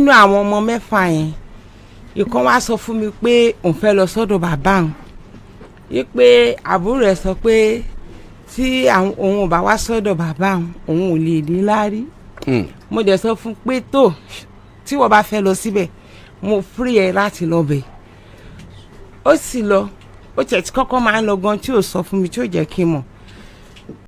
nínú àwọn ọmọ mẹ́fà yẹn ìkan wá sọ fún mi pé òun fẹ́ lọ sọ́dọ̀ bàbá òun yí pé àbúrò ẹ̀ sọ pé tí òun ò bá wá sọ́dọ̀ bàbá òun ò lè dé lárí. Mo dẹ̀ sọ fún pé tó tí wọ́n bá fẹ́ lọ síbẹ̀ mo free ẹ láti lọ bẹ̀. Ó sì lọ ó tẹ̀ tí kọ́kọ́ máa ń lọ gan tí ò sọ fún mi tí ò jẹ́ kí n mọ̀.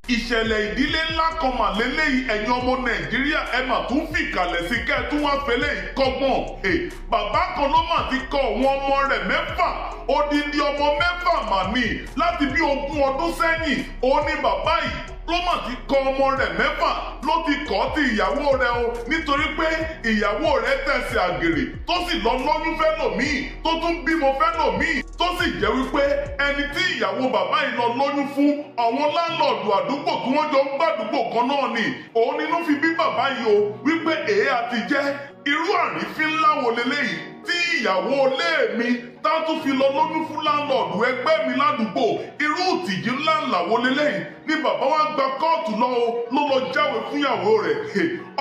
Ìṣẹ̀lẹ̀ ìdílé ńlá kan mà lélẹ́yìí ẹ̀yin ọmọ Nàìjíríà ẹ mà tún fìkàlẹ̀ sí kẹ́ ẹ tún wá fẹ́lẹ́ ìkọ́gbọ̀n. Bàbá kan ló mà ti kọ àwọn ọmọ rẹ̀ mẹ́fà odindi ọmọ mẹ́fà mà ní láti bí 20 ọdún sẹ́yìn. Ó ní bàbá yìí ló mà ti kọ ọmọ rẹ̀ mẹ́fà ló ti kọ́ ti ìyàwó rẹ̀ o nítorí pé ìyàwó rẹ̀ tẹ̀sí àgèrè tó sì lọ lọ́yún fẹ́lòmíì tó tún bímọ fẹ́lòmíì tó sì jẹ́ wípé ẹni tí ìyàwó bàbá yìí lọ lóyún fún àwọn láńlọ́ọ̀dù àdúgbò tí wọ́n jọ ń gbàdúgbò kan náà ni òun nínú fi bí bàbá yìí o wípé èé àti jẹ́ irú àrífín ńlá wo leléyìí tí ìyàwó ilé mi tá tún fi lọ lóyún fún láńlọ́ọ̀dù ẹgbẹ́ mi ládùúgbò irú ìtìjú ńlá wo leléyìí ni bàbá wa gba kóòtù lọ jáwé fún ìyàwó rẹ̀.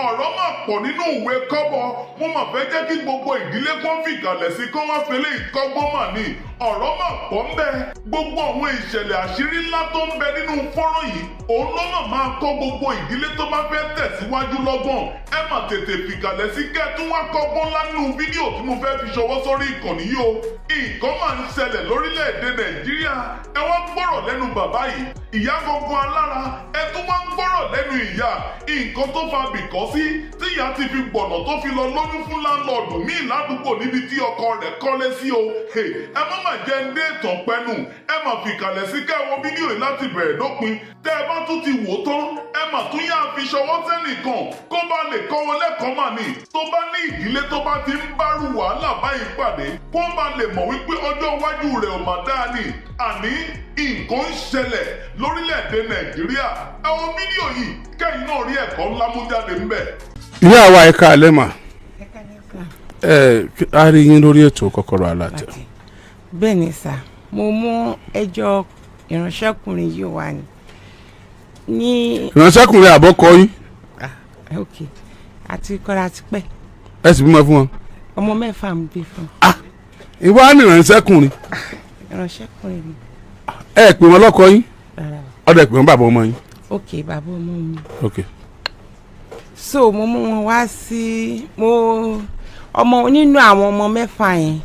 Ọ̀rọ̀ mà pọ̀ nínú ìwé kọ́bọ̀ mo mà fẹ́ jẹ́ kí gbogbo ìdílé kan fìkàlẹ̀ sí kán wá fẹ́lẹ́ ìkọ́gbọ́n mà ní. Ọ̀rọ̀ mà pọ̀ ń bẹ gbogbo àwọn ìṣẹ̀lẹ̀ àṣírí ńlá tó ń bẹ nínú fọ́nrán yìí òun lọ́nà máa kọ́ gbogbo ìdílé tó bá fẹ́ tẹ̀síwájú lọ́gbọ̀n. Ẹ mà tètè fìkàlẹ̀ sí kẹ́ tún wá kọ́gbọ́n ńlá nínú fídíò tí mo fẹ́ fi ṣọwọ́ sórí ìkànnì yìí o. Nǹkan máa ń ṣẹlẹ̀ lórílẹ̀‐èdè Nàìjíríà ẹ wá gbọ́rọ̀ lẹ́nu bàbá yìí ìyá gbogbo alára ẹ tún wá ń gbọ́rọ̀ lẹ́nu ìyá nǹkan tó fa bìkọ́ sí tí ìyá ti fi gbọ̀nà tó fi lọ lóyún fún láńlọ́ọ̀dù míì ládùúgbò níbi tí ọkọ rẹ̀ kọ́lé sí o. Ẹ má mà jẹ́ ndé ìtàn pẹ́nu ẹ mà fìkàlẹ̀ sí kẹ́wọ́ fídíò yìí láti bẹ̀rẹ̀ dópin tẹ́ ẹ bá tún ti wò tán ẹ mà tún yá fi ṣọwọ́ sẹ́nìkan kó bá lè kọ́ wọn lẹ́kọ̀ọ́ mà ní tó bá ní ìdílé tó bá ti ń bárù wàhálà báyìí pàdé kó bá lè mọ̀ wípé ọjọ́ iwájú rẹ̀ ò mà dáa ní àní nǹkan ń ṣẹlẹ̀ lórílẹ̀‐èdè Nàìjíríà ẹ wo fídíò yìí kẹ́yìn náà rí ẹ̀kọ́ ńlá mú jáde ńbẹ̀. Ìyá wa ẹ̀ka alẹ́ mà a rí yín lórí ètò Kokoro Alate. Bẹ́ẹ̀ ni sà mo mú ẹjọ́ ìránṣẹ́kùnrin yìí wá ní. Ìránṣẹ́kùnrin àbọ̀kọ yín. Ok àti kọ́ra ti pẹ́. Ẹ sì bímọ fún wọn. Ọmọ mẹ́fà ń bí fún. Ìwọ ni ìránṣẹ́kùnrin. Ìránṣẹ́kùnrin ni. Ẹ pè wọn lọ́kọ yín. Ọdẹ pè wọn bàbá ọmọ yín. Ok bàbá ọmọ mi. Ok. So mo mú wọn wá sí ọmọ nínú àwọn ọmọ mẹ́fà yẹn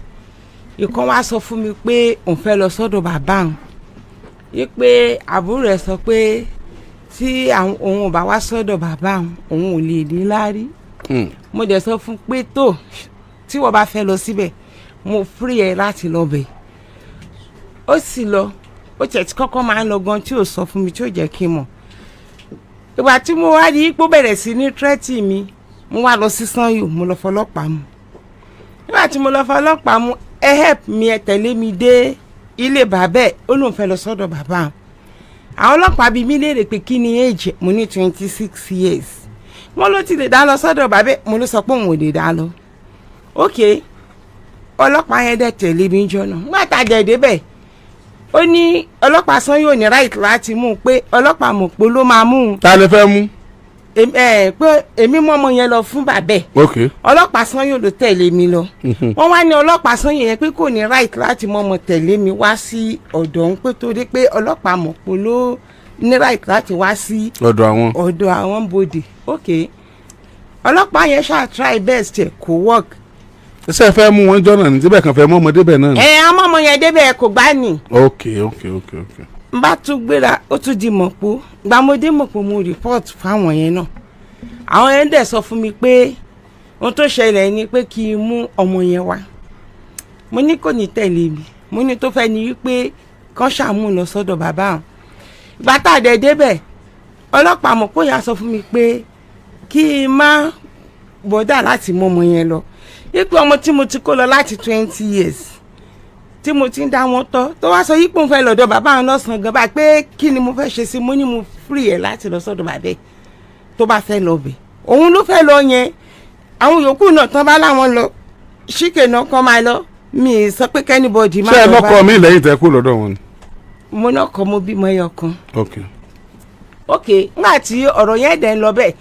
ìkan wá sọ fún mi pé òun fẹ́ lọ sọ́dọ̀ bàbá òun yí pé àbúrò ẹ̀ sọ pé tí òun ò bá wá sọ́dọ̀ bàbá òun ò lè dé lárí. Mo dẹ̀ sọ fún pé tó tí wọ́n bá fẹ́ lọ síbẹ̀ mo free ẹ láti lọ bẹ̀. Ó sì lọ ó tẹ̀ tí kọ́kọ́ máa ń lọ gan tí ò sọ fún mi tí ò jẹ́ kí n mọ̀. Ìgbà tí mo wá rí pé ó bẹ̀rẹ̀ sí ní tírẹ́tì mi mo wá lọ sí Sanyo mo lọ fọlọ́pàá mu. Nígbà tí mo lọ fọlọ́pàá mu ẹ help mi ẹ tẹ̀lé mi dé ilé bàbá ẹ̀ ó lóun fẹ́ lọ sọ́dọ̀ bàbá àwọn ọlọ́pàá bíi mi léèrè pé kí ni age mo ní 26 years wọ́n ló ti lè dá lọ sọ́dọ̀ bàbá ẹ̀ mo ló sọ pé òun ò lè dá lọ. Ok ọlọ́pàá yẹn dẹ̀ tẹ̀lé mi jọ náà nígbà tá a jẹ́ débẹ̀ ó ní ọlọ́pàá Sanyo ní right láti mú un pé ọlọ́pàá Mọ̀pó ló máa mú un. Ta lè fẹ́ mú. Pé èmi mú ọmọ yẹn lọ fún bàbẹ́. Ok. Ọlọ́pàá Sanyo ló tẹ̀lé mi lọ. Wọ́n wá ní ọlọ́pàá Sanyo yẹn pé kò ní right láti mú ọmọ tẹ̀lé mi wá sí ọ̀dọ̀ òun pé torí pé ọlọ́pàá Mọ̀pó ló ní right láti wá sí ọ̀dọ̀ àwọn bòdè. Ok ọlọ́pàá yẹn ṣáà try best ẹ̀ kò work. Ṣé ẹ fẹ́ mú wọn jọ́nà ní síbẹ̀ kan fẹ́ mú ọmọdé bẹ̀ náà ni. Àwọn ọmọ yẹn débẹ̀ kò gbá ní. Ok. N bá tún gbéra ó tún di Mọ̀pó gbàmọdé Mọ̀pó mo report fáwọn yẹn náà àwọn yẹn dẹ̀ sọ fún mi pé ohun tó ṣẹlẹ̀ ni pé kí n mú ọmọ yẹn wá mo ní kò ní tẹ̀lé mi mo ní tó fẹ́ ni wípé kán ṣàmú lọ sọ́dọ̀ bàbá àwọn ìgbà tá a dẹ̀ débẹ̀ ọlọ́pàá Mọ̀pó yà sọ fún mi pé kí n má bọ́dà láti mú ọmọ yẹn lọ ipò ọmọ tí mo ti kó lọ láti 20 years tí mo ti ń dá wọn tọ́ tó wá sọ yípo ń fẹ́ lọ́dọ̀ bàbá àwọn lọ́sàn-án gan bá pé kí ni mo fẹ́ ṣe sí mo ní mo free ẹ̀ láti lọ sọ́dọ̀ bàbá ẹ̀ tó bá fẹ́ lọ bẹ̀ òun ló fẹ́ lọ yẹn àwọn yòókù náà tán bá láwọn lọ ṣíkè náà kàn máa lọ mi sọ pé kẹ́nìbọ̀dì máa lọ bá. ṣé ẹ lọ́kọ mi lẹ́yìn tẹ́ kú lọ́dọ̀ wọn ni. mo náà kọ́ mo bímọ ẹyọ kan. ok nígbà tí ọ̀rọ̀ yẹn dẹ̀ ń lọ bẹ́ẹ̀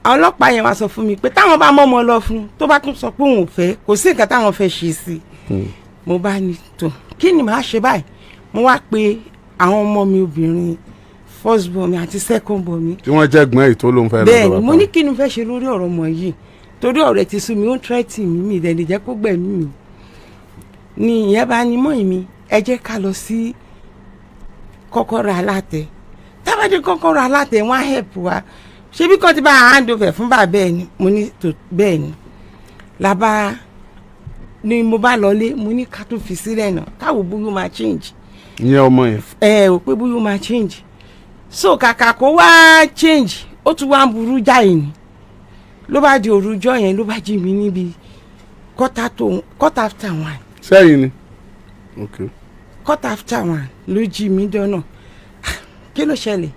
ọlọ́pàá yẹn wá sọ fún mi pé táwọn bá mọ́ ọmọ lọ fún tó bá tún sọ pé òun ò fẹ́ kò sí nǹkan táwọn fẹ́ ṣe sí mo bá ní tó kí ni màá ṣe báyìí mo wá pe àwọn ọmọ mi obìnrin first born mi àti second born mi. tí wọ́n jẹ́ gbọ́n èyí tó ló ń fẹ́ lọ́dọ̀ bàbá. bẹ́ẹ̀ ni mo ní kí ni fẹ́ ṣe lórí ọ̀rọ̀ ọmọ yìí torí ọ̀rẹ́ ti sú mi ó ń tẹ́tì mi ìdẹ̀lẹ̀ jẹ́ kó gbẹ̀mí mi ni ìyẹn bá ní mọ́ mi ẹ jẹ́ ká lọ sí Kokoro Alate tábàdé Kokoro Alate wọ́n á help wa ṣebí kan ti bá hand over fún bàbá ẹ̀ ni mo ní tó bẹ́ẹ̀ ni làbá ni mo bá lọlé mo ní ká tó fi sílẹ̀ náà káwọ́ bóyá máa change. ìyẹn ọmọ yẹn. ò pé bóyá máa change so kàkà kó wá change ó tún wá ń burú jáì ni ló bá di òrùjọ yẹn ló bá jí mi níbi quarter after 1. sẹ́yìn ni. okay. quarter after 1 ló jí mi dọ́nà kí ló ṣẹlẹ̀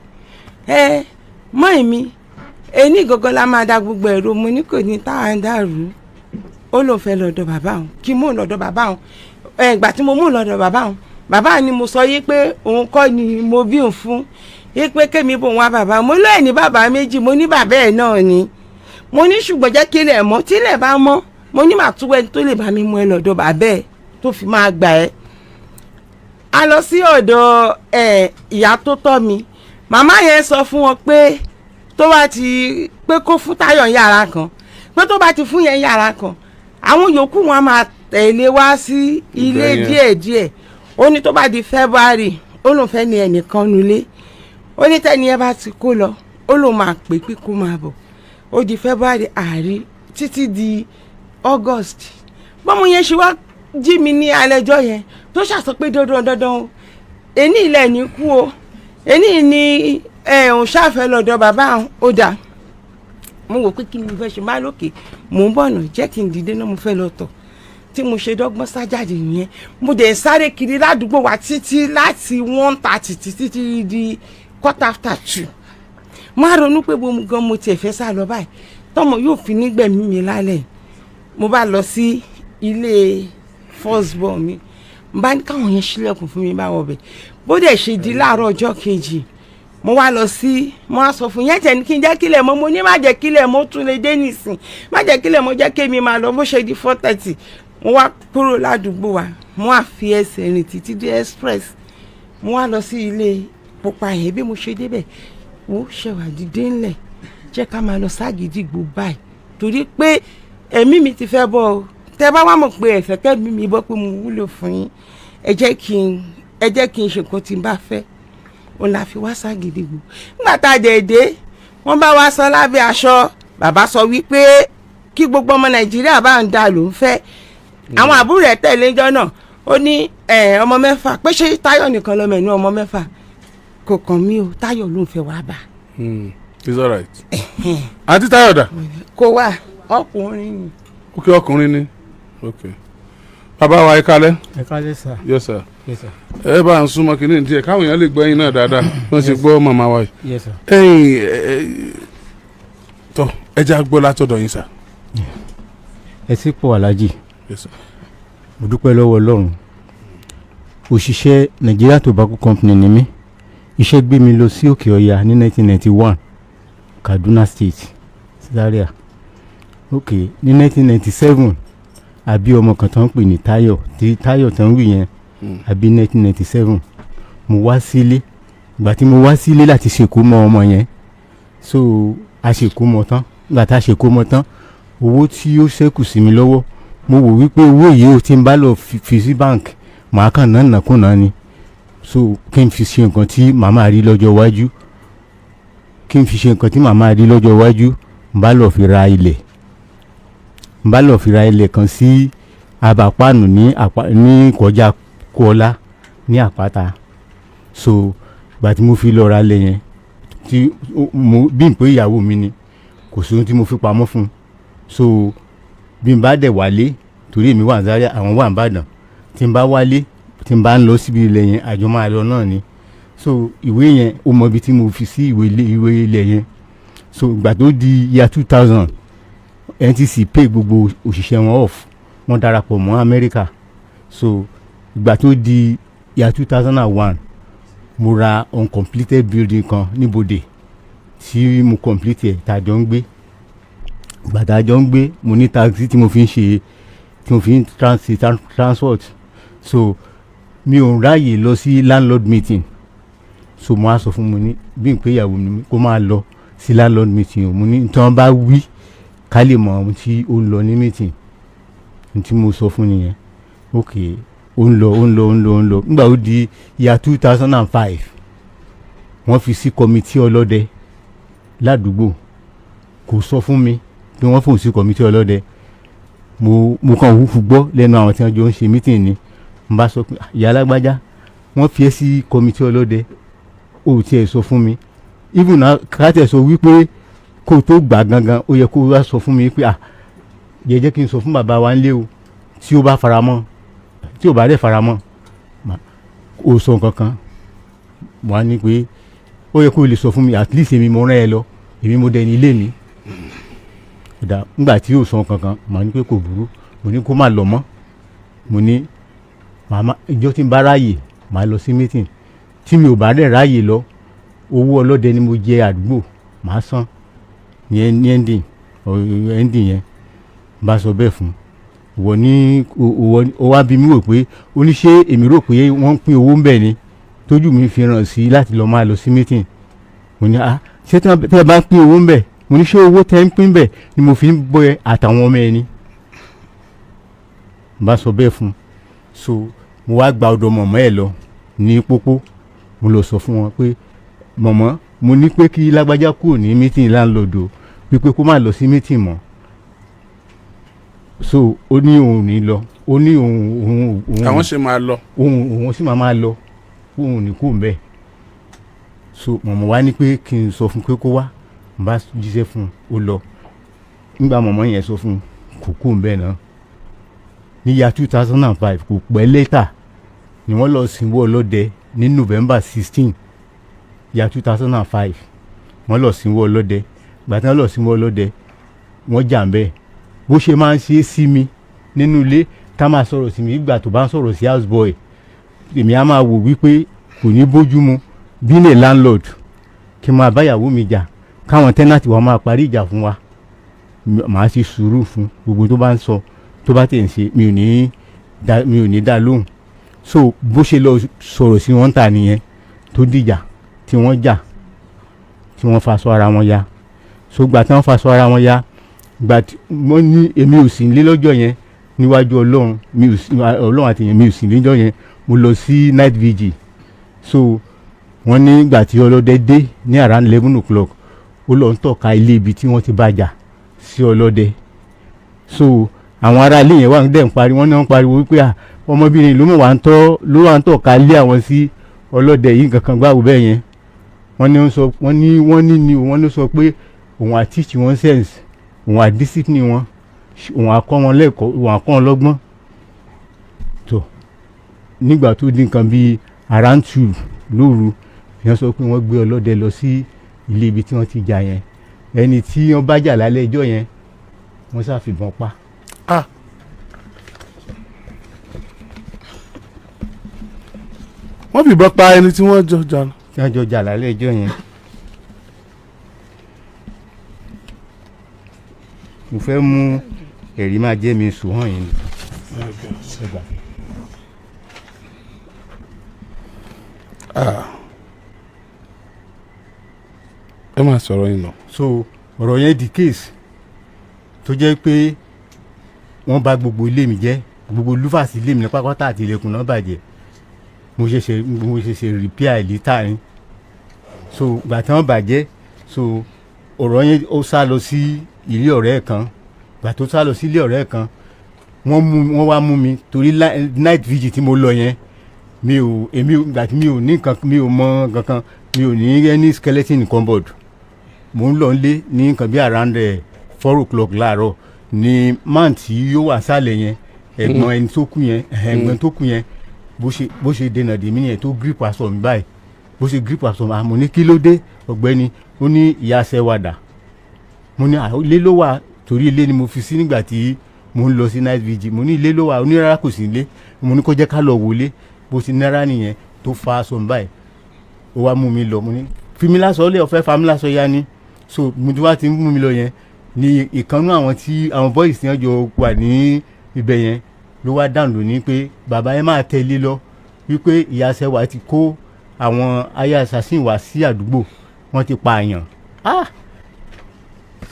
mọ́ èmi ẹni gọ́gọ́ la máa da gbogbo ẹ̀rọ mo ní kò ní táwọn dàrú ó lóun fẹ́ lọ́dọ̀ bàbá òun kí mò ń lọ́dọ̀ bàbá òun ìgbà tí mo mú lọ́dọ̀ bàbá òun bàbá ni mo sọ yí pé òun kọ́ ni mo bí òun fún yí pé kémi bò wá bàbá mo lóye ní bàbá méjì mo ní bàbá ẹ̀ náà ni mo ní ṣùgbọ́n jẹ́ kí ilẹ̀ mọ́ tí ilẹ̀ bá mọ́ mo ní màá túwẹ́ tó lè bá mi mú ẹ lọ́dọ̀ bàbá ẹ̀ tó fi máa gbà ẹ́. a lọ sí ọ̀dọ̀ ìyá tó tọ́ mi màmá yẹn sọ fún wọn pé tó bá ti pé kó fún Táyọ̀ yàrá kan pé tó bá ti fún yẹn yàrá kan àwọn yòókù wọn máa tẹ̀lé wá sí ilé díẹ̀díẹ̀ ó ní tó bá di February ó lóun fẹ́ ní ẹnìkan nulẹ̀ ó ní tẹ́ni ẹ bá ti kó lọ ó lóun máa pè pé kó máa bọ̀ ó di February àárí títí di August bọ́mọ yẹn ṣe wá jí mi ní alẹ́jọ́ yẹn tó ṣàsọ pé dandan ẹni ilẹ̀ ní kú o ẹni ní òun ṣàfẹ́ lọ́dọ̀ bàbá àwọn ó dà mo wò pé kí ni mo fẹ́ ṣe má lókè mò ń bọ̀nà jẹ́ kí n dìde náà mo fẹ́ lọ tọ̀ tí mo ṣe dọ́gbọ́n sájáde nìyẹn mo dẹ̀ sáré kiri ládùúgbò wa títí láti 1:30 títí di 2:45 mo á ronú pé mo gan mo tiẹ̀ fẹ́ sá lọ báyìí tọmọ yóò fi nígbẹ̀mí mi lálẹ́ mo bá lọ sí ilé first born mi mo bá ní káwọn yẹn ṣílẹ̀kùn fún mi bá wọ bẹ̀ bó dẹ̀ ṣe di láàárọ̀ ọjọ́ kejì mo wá lọ sí mo wá sọ fún yẹn tẹ̀ ní kí n jẹ́ kílẹ̀ mọ́ mo ní má jẹ́ kílẹ̀ mọ́ tún lè dé nìsín má jẹ́ kílẹ̀ mọ́ jẹ́ kémi máa lọ bó ṣe di 4:30 mo wá kúrò ládùúgbò wa mo wá fi ẹsẹ̀ rìn títí dé express mo wá lọ sí ilé pupa yẹn bí mo ṣe débẹ̀ wo ṣẹ̀wá dìde ńlẹ̀ jẹ́ ká máa lọ ságídígbò báyìí torí pé ẹ̀mí mi ti fẹ́ bọ́ ọ tẹ́ bá wá mọ̀ pé ẹ̀fẹ́ kẹ́mi mi bọ́ pé mo wúlò fún yín ẹ jẹ́ kí n ṣe nǹkan tí n bá fẹ́ òun la fi wá ságídígbò nígbà tá a dé wọ́n bá wá sọ lábẹ́ aṣọ bàbá sọ wípé kí gbogbo ọmọ Nàìjíríà bá ń dà ló ń fẹ́ àwọn àbúrò ẹ̀ tẹ̀lé jọ náà ó ní ọmọ mẹ́fà pé ṣé Táyọ̀ nìkan lọ́mọ ẹ̀ ní ọmọ mẹ́fà kò kàn mí o Táyọ̀ ló ń fẹ́ wá bá. it's alright. àǹtí Táyọ̀ dà. kò wá ọkùnrin ni. ok ọkùnrin ni ok bàbá wa ẹ kálẹ́. ẹ kálẹ́ sà. yes sir. yes sir. ẹ bá ń súnmọ́ kínní díẹ̀ káwọn èèyàn lè gbọ́ yín náà dáadáa wọ́n sì gbọ́ màmá wa yìí. yes sir. tọ́ ẹ já gbọ́ látọ̀dọ̀ yín sà. ẹ sì pọ̀ aláàjì. yes sir. mo dúpẹ́ lọ́wọ́ Ọlọ́run òṣìṣẹ́ Nigeria Tobacco Company ni mí iṣẹ́ gbé mi lọ sí Òkè Ọya ní 1991 Kaduna State Zaria ok ní 1997 àbí ọmọ kan tó ń pè ní Táyọ̀ tí Táyọ̀ tó ń wí yẹn àbí 1997 mo wá sílé ìgbà tí mo wá sílé láti ṣèkómọ ọmọ yẹn so a ṣèkómọ tán ìgbà tá a ṣèkómọ tán owó tí ó ṣẹ́kù sí mi lọ́wọ́ mo wò wípé owó yìí ó ti ń bá lọ fi sí bank màá kàn náà nàkúnà ni so kí n fi ṣe nǹkan tí màmá rí lọ́jọ́ iwájú n bá lọ fi ra ilẹ̀ kan sí abàpáànù ní kọjá Kọ́lá ní Àpáta so ìgbà tí mo fi lọ ra ilẹ̀ yẹn tí mo bí n pé ìyàwó mi ni kò sí ohun tí mo fi pamọ́ fún so bí n bá dẹ̀ wálé torí èmi wà ní Zaria àwọn wà ní Ìbàdàn tí n bá wálé tí n bá ń lọ síbi ilẹ̀ yẹn àjọ máa lọ náà ni so ìwé yẹn ó mọ ibi tí mo fi sí ìwé ilẹ̀ yẹn so ìgbà tó di year 2000 NTC pay gbogbo òṣìṣẹ́ wọn off wọ́n darapọ̀ mọ́ Amẹ́ríkà so ìgbà tó di year 2001 mo ra uncompleted building kan níbodè tí mo complete ẹ̀ tàjọ ń gbé gbàtà jọ ń gbé mo ní taxi tí mo fi ń transport so mi ò ráyè lọ sí landlord meeting so mo á sọ fún mo ní bí n pé ìyàwó mi kó máa lọ sí landlord meeting o mo ní tí wọ́n bá wí ká lè mọ ohun tí ó ń lọ ní meeting tí mo sọ fún nìyẹn ok ó ń lọ nígbà ó di year 2005 wọ́n fi sí committee ọlọ́dẹ ládùúgbò kò sọ fún mi pé wọ́n fòun sí committee ọlọ́dẹ mo kàn wúfu gbọ́ lẹ́nu àwọn tí wọ́n jọ ń ṣe meeting ni n bá sọ pé ìyá alágbájá wọ́n fi ẹ́ sí committee ọlọ́dẹ ó tiẹ̀ sọ fún mi even na kátẹ̀ sọ wípé kó tó gbà gangan ó yẹ kó wá sọ fún mi pé jẹ́ kí n sọ fún bàbá wa ńlé o tí ó bá faramọ́ tí ò bá dẹ̀ faramọ́ ó sọ kankan wọ́n á ní pé ó yẹ kó lè sọ fún mi at least èmi mo rán ẹ lọ èmi mo dẹni ilé mi nígbà tí ó sọ kankan màá ní pé kò burú mo ní kó má lọ mọ́ mo ní màmá ìjọ tí n bá ráàyè màá lọ sí meeting tí mi ò bá dẹ̀ ráàyè lọ owó ọlọ́dẹ ni mo jẹ àdúgbò màá san yẹn ní ending yẹn bá sọ bẹ́ẹ̀ fún wọ́n ní ó wá bí mi wò pé ó ní ṣé èmi rò pé wọ́n ń pín owó ń bẹ̀ ni tójú mi fi ràn sí láti lọ máa lọ sí meeting mo ní ṣé tí ẹ bá ń pín owó ń bẹ̀ mo ní ṣé owó tẹ́ ń pín bẹ̀ ni mo fi ń bọ́ ẹ àtàwọn ọmọ ẹni bá sọ bẹ́ẹ̀ fún so mo wá gba ọ̀dọ̀ mọ̀mọ́ ẹ̀ lọ ní pópó mo lọ sọ fún wọn pé mọ̀mọ́ mo ní pé kí lágbájá kúrò ní meeting landlord o wípé kó má lọ sí meeting mọ́ so ó ní òun ní lọ ó ní òun àwọn ṣe máa lọ òun sì máa lọ òun ní kú mbẹ so mọ̀mọ́ wá ní pé kí n sọ fún pé kó wá n bá jíṣẹ́ fún un ó lọ nígbà mọ̀mọ́ yẹn sọ fún kò kú mbẹ náà ní ya 2005 kò pẹ́ lẹ́tà ni wọ́n lọ sìnwó ọlọ́dẹ ní November 16 ya 2005 wọ́n lọ sìnwó ọlọ́dẹ gbàtí wọ́n lọ sìnwó ọlọ́dẹ wọ́n jà ń bẹ́ẹ̀ bó ṣe máa ń ṣe é sí mi nínú ilé ká máa sọ̀rọ̀ sí mi ìgbà tó bá ń sọ̀rọ̀ sí house boy èmi á máa wò wípé kò ní bójú mu bí ní landlord kí n máa báyàwó mi jà káwọn tenant wa máa parí ìjà fún wa màá ṣe sùúrù fún gbogbo tó bá ń sọ tó bá tẹ̀ ń ṣe mi ò ní dá lóhùn so bó ṣe lọ sọ̀rọ̀ sí wọn tà nìyẹn tó dìjà tí wọ́n jà tí wọ́n faṣọ ara wọn ya so gbà tí wọ́n faṣọ ara wọn ya gbà tí wọ́n ní èmi ò sí nílé lọ́jọ́ yẹn níwájú ọlọ́run àti èmi ò sí nílé lọ́jọ́ yẹn mo lọ sí night vigil so wọ́n ní gbà tí ọlọ́dẹ dé ní around 11 o'clock ó lọ ń tọ́ka ilé ibi tí wọ́n ti bàjà sí ọlọ́dẹ so àwọn ará ilé yẹn wà ń dẹ̀ ń pariwo wọ́n ní wọ́n pariwo wípé ọmọbìnrin ló wà ń tọ́ka ilé àwọn sí ọlọ́dẹ yìí kankan gbáwò bẹ́ẹ̀ yẹn wọ́n ní sọ pé òun à teach wọn sense òun à discipline wọn òun à kọ́ wọn lẹ́kọ̀ọ́ òun à kọ́ wọn lọ́gbọ́n tó nígbà tó di nǹkan bíi around 2 lóru èèyàn sọ pé wọ́n gbé ọlọ́dẹ lọ sí ilé ibi tí wọ́n ti jà yẹn ẹni tí wọ́n bá jà lálẹ́ ẹjọ́ yẹn wọ́n ṣàfihàn pa. wọ́n fìbọn pa ẹni tí wọ́n jọ jà lọ. tí wọ́n jọ jà lálẹ́ ẹjọ́ yẹn. mo fẹ́ mú ẹ̀rí máa jẹ́ mi sùn hàn yín. ẹ máa sọ̀rọ̀ yín lọ. so ọ̀rọ̀ yẹn di case tó jẹ́ pé wọ́n bà gbogbo ilé mi jẹ́ gbogbo lúfàsì ilé mi ní pápátá àti ilẹ̀kùn náà bàjẹ́ mo ṣẹ̀ṣẹ̀ repair ìlítà ni so gbà tí wọ́n bàjẹ́ so ọ̀rọ̀ yẹn ó sá lọ sí ilé ọ̀rẹ́ kan gbà tó sá lọ sí ilé ọ̀rẹ́ kan wọ́n wá mú mi torí night vigil tí mo lọ yẹn gbà tí mi ò ní nǹkan mi ò mọ kankan mi ò ní any skeleton in cupboard mo ń lọ nílé ní nǹkan bí around 4 o'clock láàárọ̀ ni man tí yóò wà sálẹ̀ yẹn ẹ̀gbọ́n ẹni tó kú yẹn ẹ̀gbọ́n tó kú yẹn bó ṣe dènà dèmí yẹn tó grip aṣọ mi báyìí bó ṣe grip aṣọ mi mo ní kí ló dé ọ̀gbẹ́ni ó ní ìyá sẹ́wàdà mo ní ilé ló wà torí ilé ni mo fi sí nígbà tí mo ń lọ sí night vigil mo ní ilé ló wà onírárá kò sí ilé mo ní kó jẹ́ ká lọ wọlé bó ṣe náírà nìyẹn tó fa aṣọ mi báyìí ó wá mú mi lọ mo ní fi mi lásọ lé ọ̀fẹ́ fa mi lásọ ya ni so mo ti wá ti mú mi lọ yẹn ni ìkànnú àwọn boys tí wọ́n jọ wà ní ibẹ̀ yẹn ló wá dáhùn lónìí pé bàbá yẹn máa tẹ̀lé lọ wípé ìyá Sẹ́wà ti kó àwọn aya assassin wá sí àdúgbò wọ́n ti pààyàn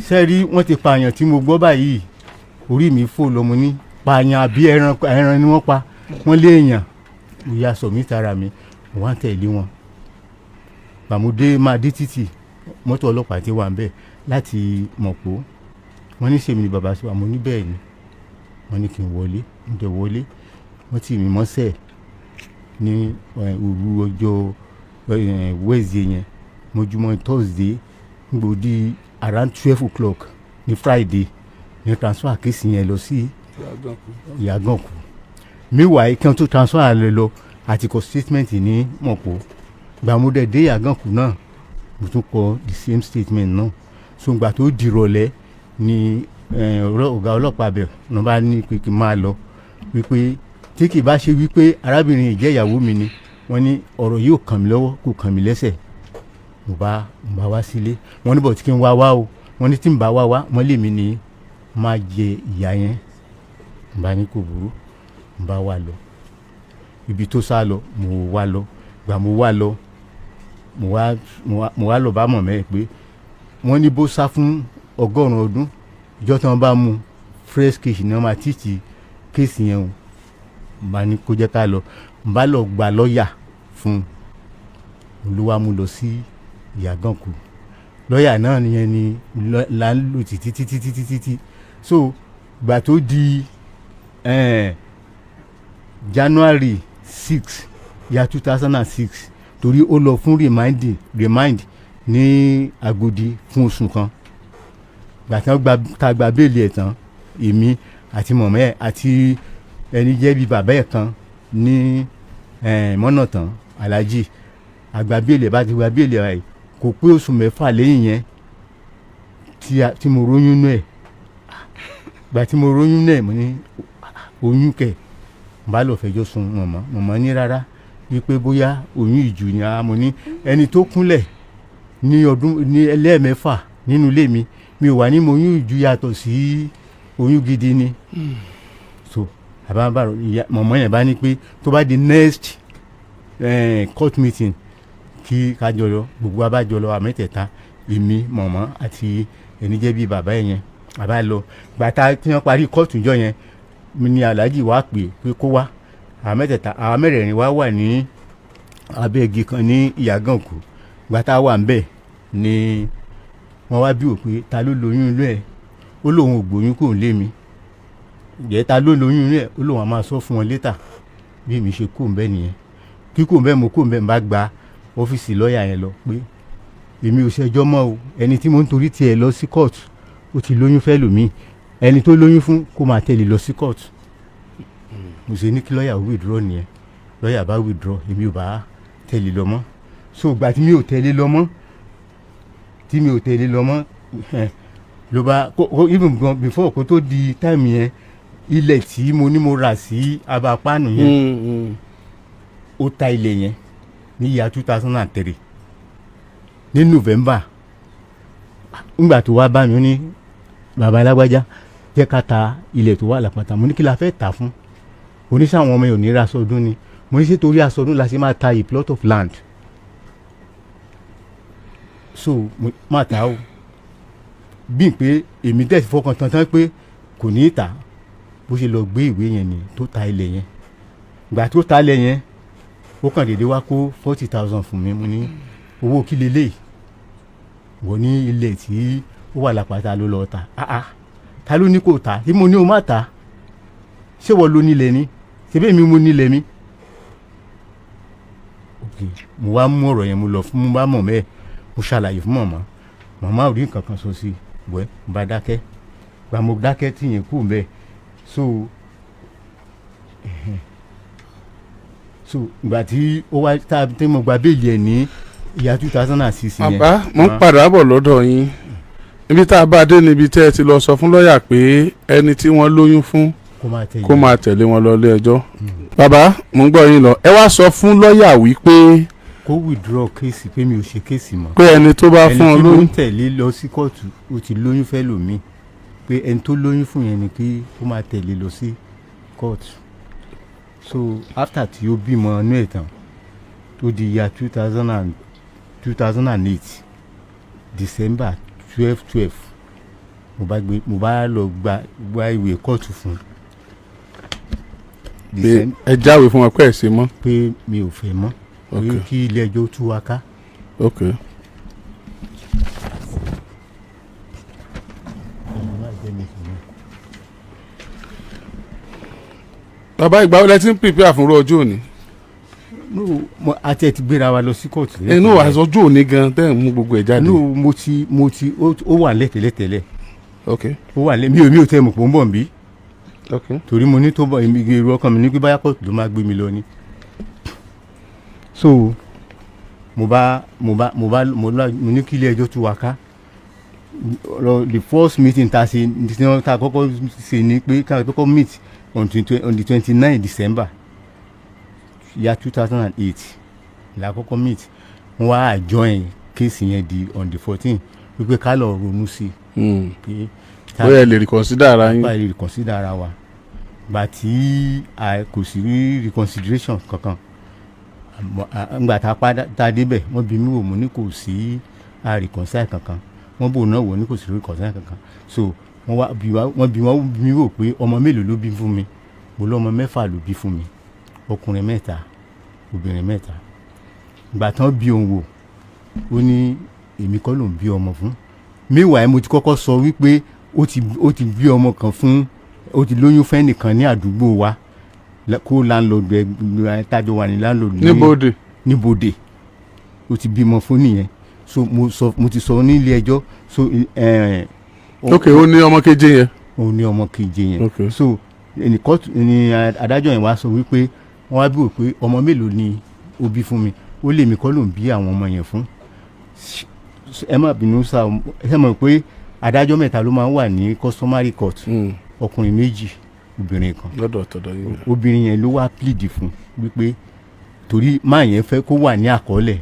sẹ́rí wọ́n ti pààyàn tí mo gbọ́ báyìí orí mi fò lọ́mọ ní pààyàn àbí ẹran ni wọ́n pa wọ́n lé èèyàn mo ya sọ mí tara mi mo wá tẹ̀lé wọn bàmúdé máa dé títì mọ́tò ọlọ́pàá ti wà ń bẹ̀ láti Mọ̀pó wọ́n ní sèmi ni bàbá sọ àmọ́ níbẹ̀ ni wọ́n ní kí n wọlé ń tẹ̀ wọlé wọ́n tì mí mọ́sẹ̀ ní òru ọjọ́ Wednesday yẹn mọ́júmọ́ Thursday gbòdì around 12 o'clock ní Friday ní transfer kéésì yẹn lọ sí Ìyàgànkù meanwhile kí wọ́n tó transfer rẹ lọ àti kọ statement ní Mọ̀pó gbàmúdẹ̀ dé Ìyàgànkù náà mo tún kọ the same statement náà so gbà tó dìrọ̀lẹ́ ni ọ̀gá ọlọ́pàá bẹ̀ ló bá ní pé kí n máa lọ wípé tí kì bá ṣe wípé arábìnrin ìjẹ́ ìyàwó mi ni wọ́n ní ọ̀rọ̀ yóò kàn mí lọ́wọ́ kò kàn mí lẹ́sẹ̀ mo bá wá sílé wọ́n ní bọ̀ tí kí n wá o wọ́n ní tí n bá wá wọ́n lè mí ní máa jẹ ìyá yẹn n bá ní kò burú n bá wá lọ ibi tó sá lọ mo wá lọ gbà mo wá lọ mo wá lọ bá mọ̀ mẹ́ pé wọ́n ní bó sá fún 100 ọdún ìjọ tí wọ́n bá mú fresh case ni wọ́n máa tíìtì kéèsì yẹn o n bá ní kó jẹ́ ká lọ n bá lọ gba lọ́ọ̀yà fún olúwa mú lọ sí Ìyàgànkù lọ́ọ̀yà náà nìyẹn ni là ń lò títí so gbà tó di January 6 ya 2006 torí ó lọ fún remind ní Agodi fún oṣù kan gbà tí wọ́n ta gba béèlì ẹ̀ tán èmi àti mọ̀mọ́ ẹ̀ àti ẹni jẹ́ bí bàbá ẹ̀ kan ní mọ́nà tán Alhaji àgbà béèlì ẹ̀ bá ti gba béèlì ẹ̀ kò pé oṣù 6 lẹ́yìn yẹn tí mo róyún náà ẹ̀ gbà tí mo róyún náà mo ní oyún kẹ̀ bá lọ fẹjọ́ sùn mọ̀mọ́ ní rárá wípé bóyá oyún ìjù ni mo ní ẹni tó kúnlẹ̀ ní ọdún ní ẹlẹ́ẹ̀mẹ́fà nínú ilé mi ò wà ní mo oyún ìjù yàtọ̀ sí oyún gidi ni so àbábàrò mọ̀mọ́ yẹn bá ní pé tó bá di next court meeting kí kájọ lọ gbogbo abájọ lọ àmẹ́tẹ̀ẹ̀ta èmi mọ̀mọ́ àti ẹni jẹ́ bí bàbá yẹn àbá lọ gbàtà tí wọ́n parí kóòtù jọ yẹn mi ni Alhaji wá pè kó wá àmẹ́tẹ̀ẹ̀ta àwọn mẹ́rẹ̀ẹ̀rin wá wà ní abẹ́ igi kan ní Ìyàgànkù gbàtà wà ń bẹ̀ ni wọ́n wá bí wò pé ta ló lóyún inú ẹ̀ ó lóun ò gbóyún kò ń lé mi jẹ́ ta ló lóyún inú ẹ̀ ó lóun á máa sọ fún wọn létà bí èmi ṣe kó ń bẹ́ nìyẹn kí kò ń bẹ́ mo kó ń bẹ́ ń bá gba ọ́fíìsì lọ́ọ̀yà yẹn lọ pé èmi ò ṣẹjọ́ mọ́ o ẹni tí mo ń torí tiẹ̀ lọ sí kóòtù ó ti lóyún fẹ́ lòmíì ẹni tó lóyún fún kó máa tẹ̀lé lọ sí kóòtù mo ṣe ní kí lọ́ọ̀yà withdraw nìyẹn lọ́ọ̀yà bá withdraw èmi ò bá tẹ̀lé lọ mọ́ so ìgbà tí mi ò tẹ̀lé lọ mọ́ ló bá even before kó tó di time yẹn ilẹ̀ tí mo ní mo rà sí abapánu yẹn ó ta ilẹ̀ yẹn ní ìyá 2003 ní November ńgbà tó wá bá mi ní bàbá alágbájá jẹ́ ká ta ilẹ̀ tó wà lápáta mo ní kí la fẹ́ tà fún oníṣẹ́ àwọn ọmọ yẹn ò ní ra aṣọdún ni mo ní ṣe torí aṣọdún la ṣe máa ta a plot of land so máa ta o bí n pé èmi tẹ̀sí fọkàn tán pé kò ní í tà bó ṣe lọ gbé ìwé yẹn ni tó ta ilẹ̀ yẹn gbà tó ta ilẹ̀ yẹn ó kàn déédéé wá kó 40,000 fún mi mo ní owó kí lélẹ́yìí wọ́n ní ilẹ̀ tí ó wà lápáta ló lọ́ọ́ ta ta ló ní kò ta tí mo ní o má ta ṣé wọ́n ló nílẹ̀ ni ṣebí mi mo nílẹ̀ mi. mo wá mú ọ̀rọ̀ yẹn mo lọ fún mo bá mọ̀ mẹ́ẹ̀ mo ṣàlàyé fún màmá ò rí nǹkan kan sọ sí i wẹ́ bá dákẹ́ gba mo dákẹ́ tí yẹn kú bẹ́ẹ̀ so ìgbà tí ó wá tí mo gba béèlì ẹ̀ ní ìyá 2006 yẹn. bàbá mo ń padà bọ̀ lọ́dọ̀ yín ibi tá a bá dé níbi tẹ́ ẹ ti lọ sọ fún lọ́ọ̀yà pé ẹni tí wọ́n lóyún fún kó máa tẹ̀lé wọn lọ ilé ẹjọ́. bàbá mo ń gbọ́ yín lọ ẹ wá sọ fún lọ́ọ̀yà wípé kó withdraw kéèsì pé mi ò ṣe kéèsì mọ́. pé ẹni tó bá fún ọ lóyún ẹni tí mo ń tẹ̀lé lọ sí kóòtù ó ti lóyún fẹ́ lòmíì pé ẹni tó lóyún fún yẹn ni kí ó máa tẹ̀lé lọ sí court. So after tí ó bímọ inú ẹ̀ tán tó di year 2008 December 12 mo bá lọ gba ìwé kóòtù fún. ẹ jáwèé fún wọn pé ẹ ṣe mọ́. pé mi ò fẹ́ mọ́ pé kí ilé ẹjọ́ tú wa ká. Okay. bàbá ìgbà wo lẹ ti ń prepare fún ọjọ́ òní. no àti ẹ ti gbéra wa lọ sí kóòtù. inú àṣọjú òní gan tẹ́ ẹ̀ mú gbogbo ẹ̀ jáde. no mo ti ó wà lẹ́tẹ̀lẹ́tẹ̀lẹ̀. ok ó wà lẹ́ mi ò tẹ́ mọ̀ pé ó ń bọ̀ nbí. ok torí mo ní tó bọ̀ èrò ọkàn mi ní pé báyà kóòtù ló máa gbé mi lọ ni. so mo ní kí ilé ẹjọ́ tú wa ká. The first meeting ta kọ́kọ́ ṣe ni pé ká kọ́kọ́ meet on the 29 December year 2008 la kọ́kọ́ meet wọ́n wá adjourn kéèsì yẹn di on the 14 wípé ká lọ ronú sí i. bóyá ẹ lè reconsider ara yín. báyìí lè reconsider ara wa gbà tí kò sí reconsideration kankan ngbà tá a débẹ̀ wọ́n bí mi wò mo ní kò sí reconcile kankan wọ́n bò náà wò ní kò sí reconcile kankan so wọ́n bí mi wò pé ọmọ mélòó ló bí fún mi mo lọ́mọ 4 ló bí fún mi ọkùnrin 3 obìnrin 3 ìgbà tán bí òun wò ó ní èmi kọ́ ló ń bí ọmọ fún meanwhile mo ti kọ́kọ́ sọ wípé ó ti bí ọmọ kan fún ó ti lóyún fẹ́ nìkan ní àdúgbò wa kó landlord tájọ wà ní landlord níbodè ó ti bímọ fún nìyẹn so mo ti sọ ní ilé ẹjọ́ so ok ó ní ọmọ keje yẹn. ó ní ọmọ keje yẹn. ok so ní adájọ́ yẹn wá sọ wípé wọ́n wá bí wò pé ọmọ mélòó ni ó bí fún mi ó lè mi kọ́ ló ń bí àwọn ọmọ yẹn fún. ẹ má bínú sá ẹ mọ̀ pé adájọ́ 3 ló máa ń wà ní customary court ọkùnrin 2 obìnrin kan. lọ́dọ̀ tọ̀dọ̀ yìí. obìnrin yẹn ló wá plead fún wípé torí máa yẹn fẹ́ kó wà ní àkọọ́lẹ̀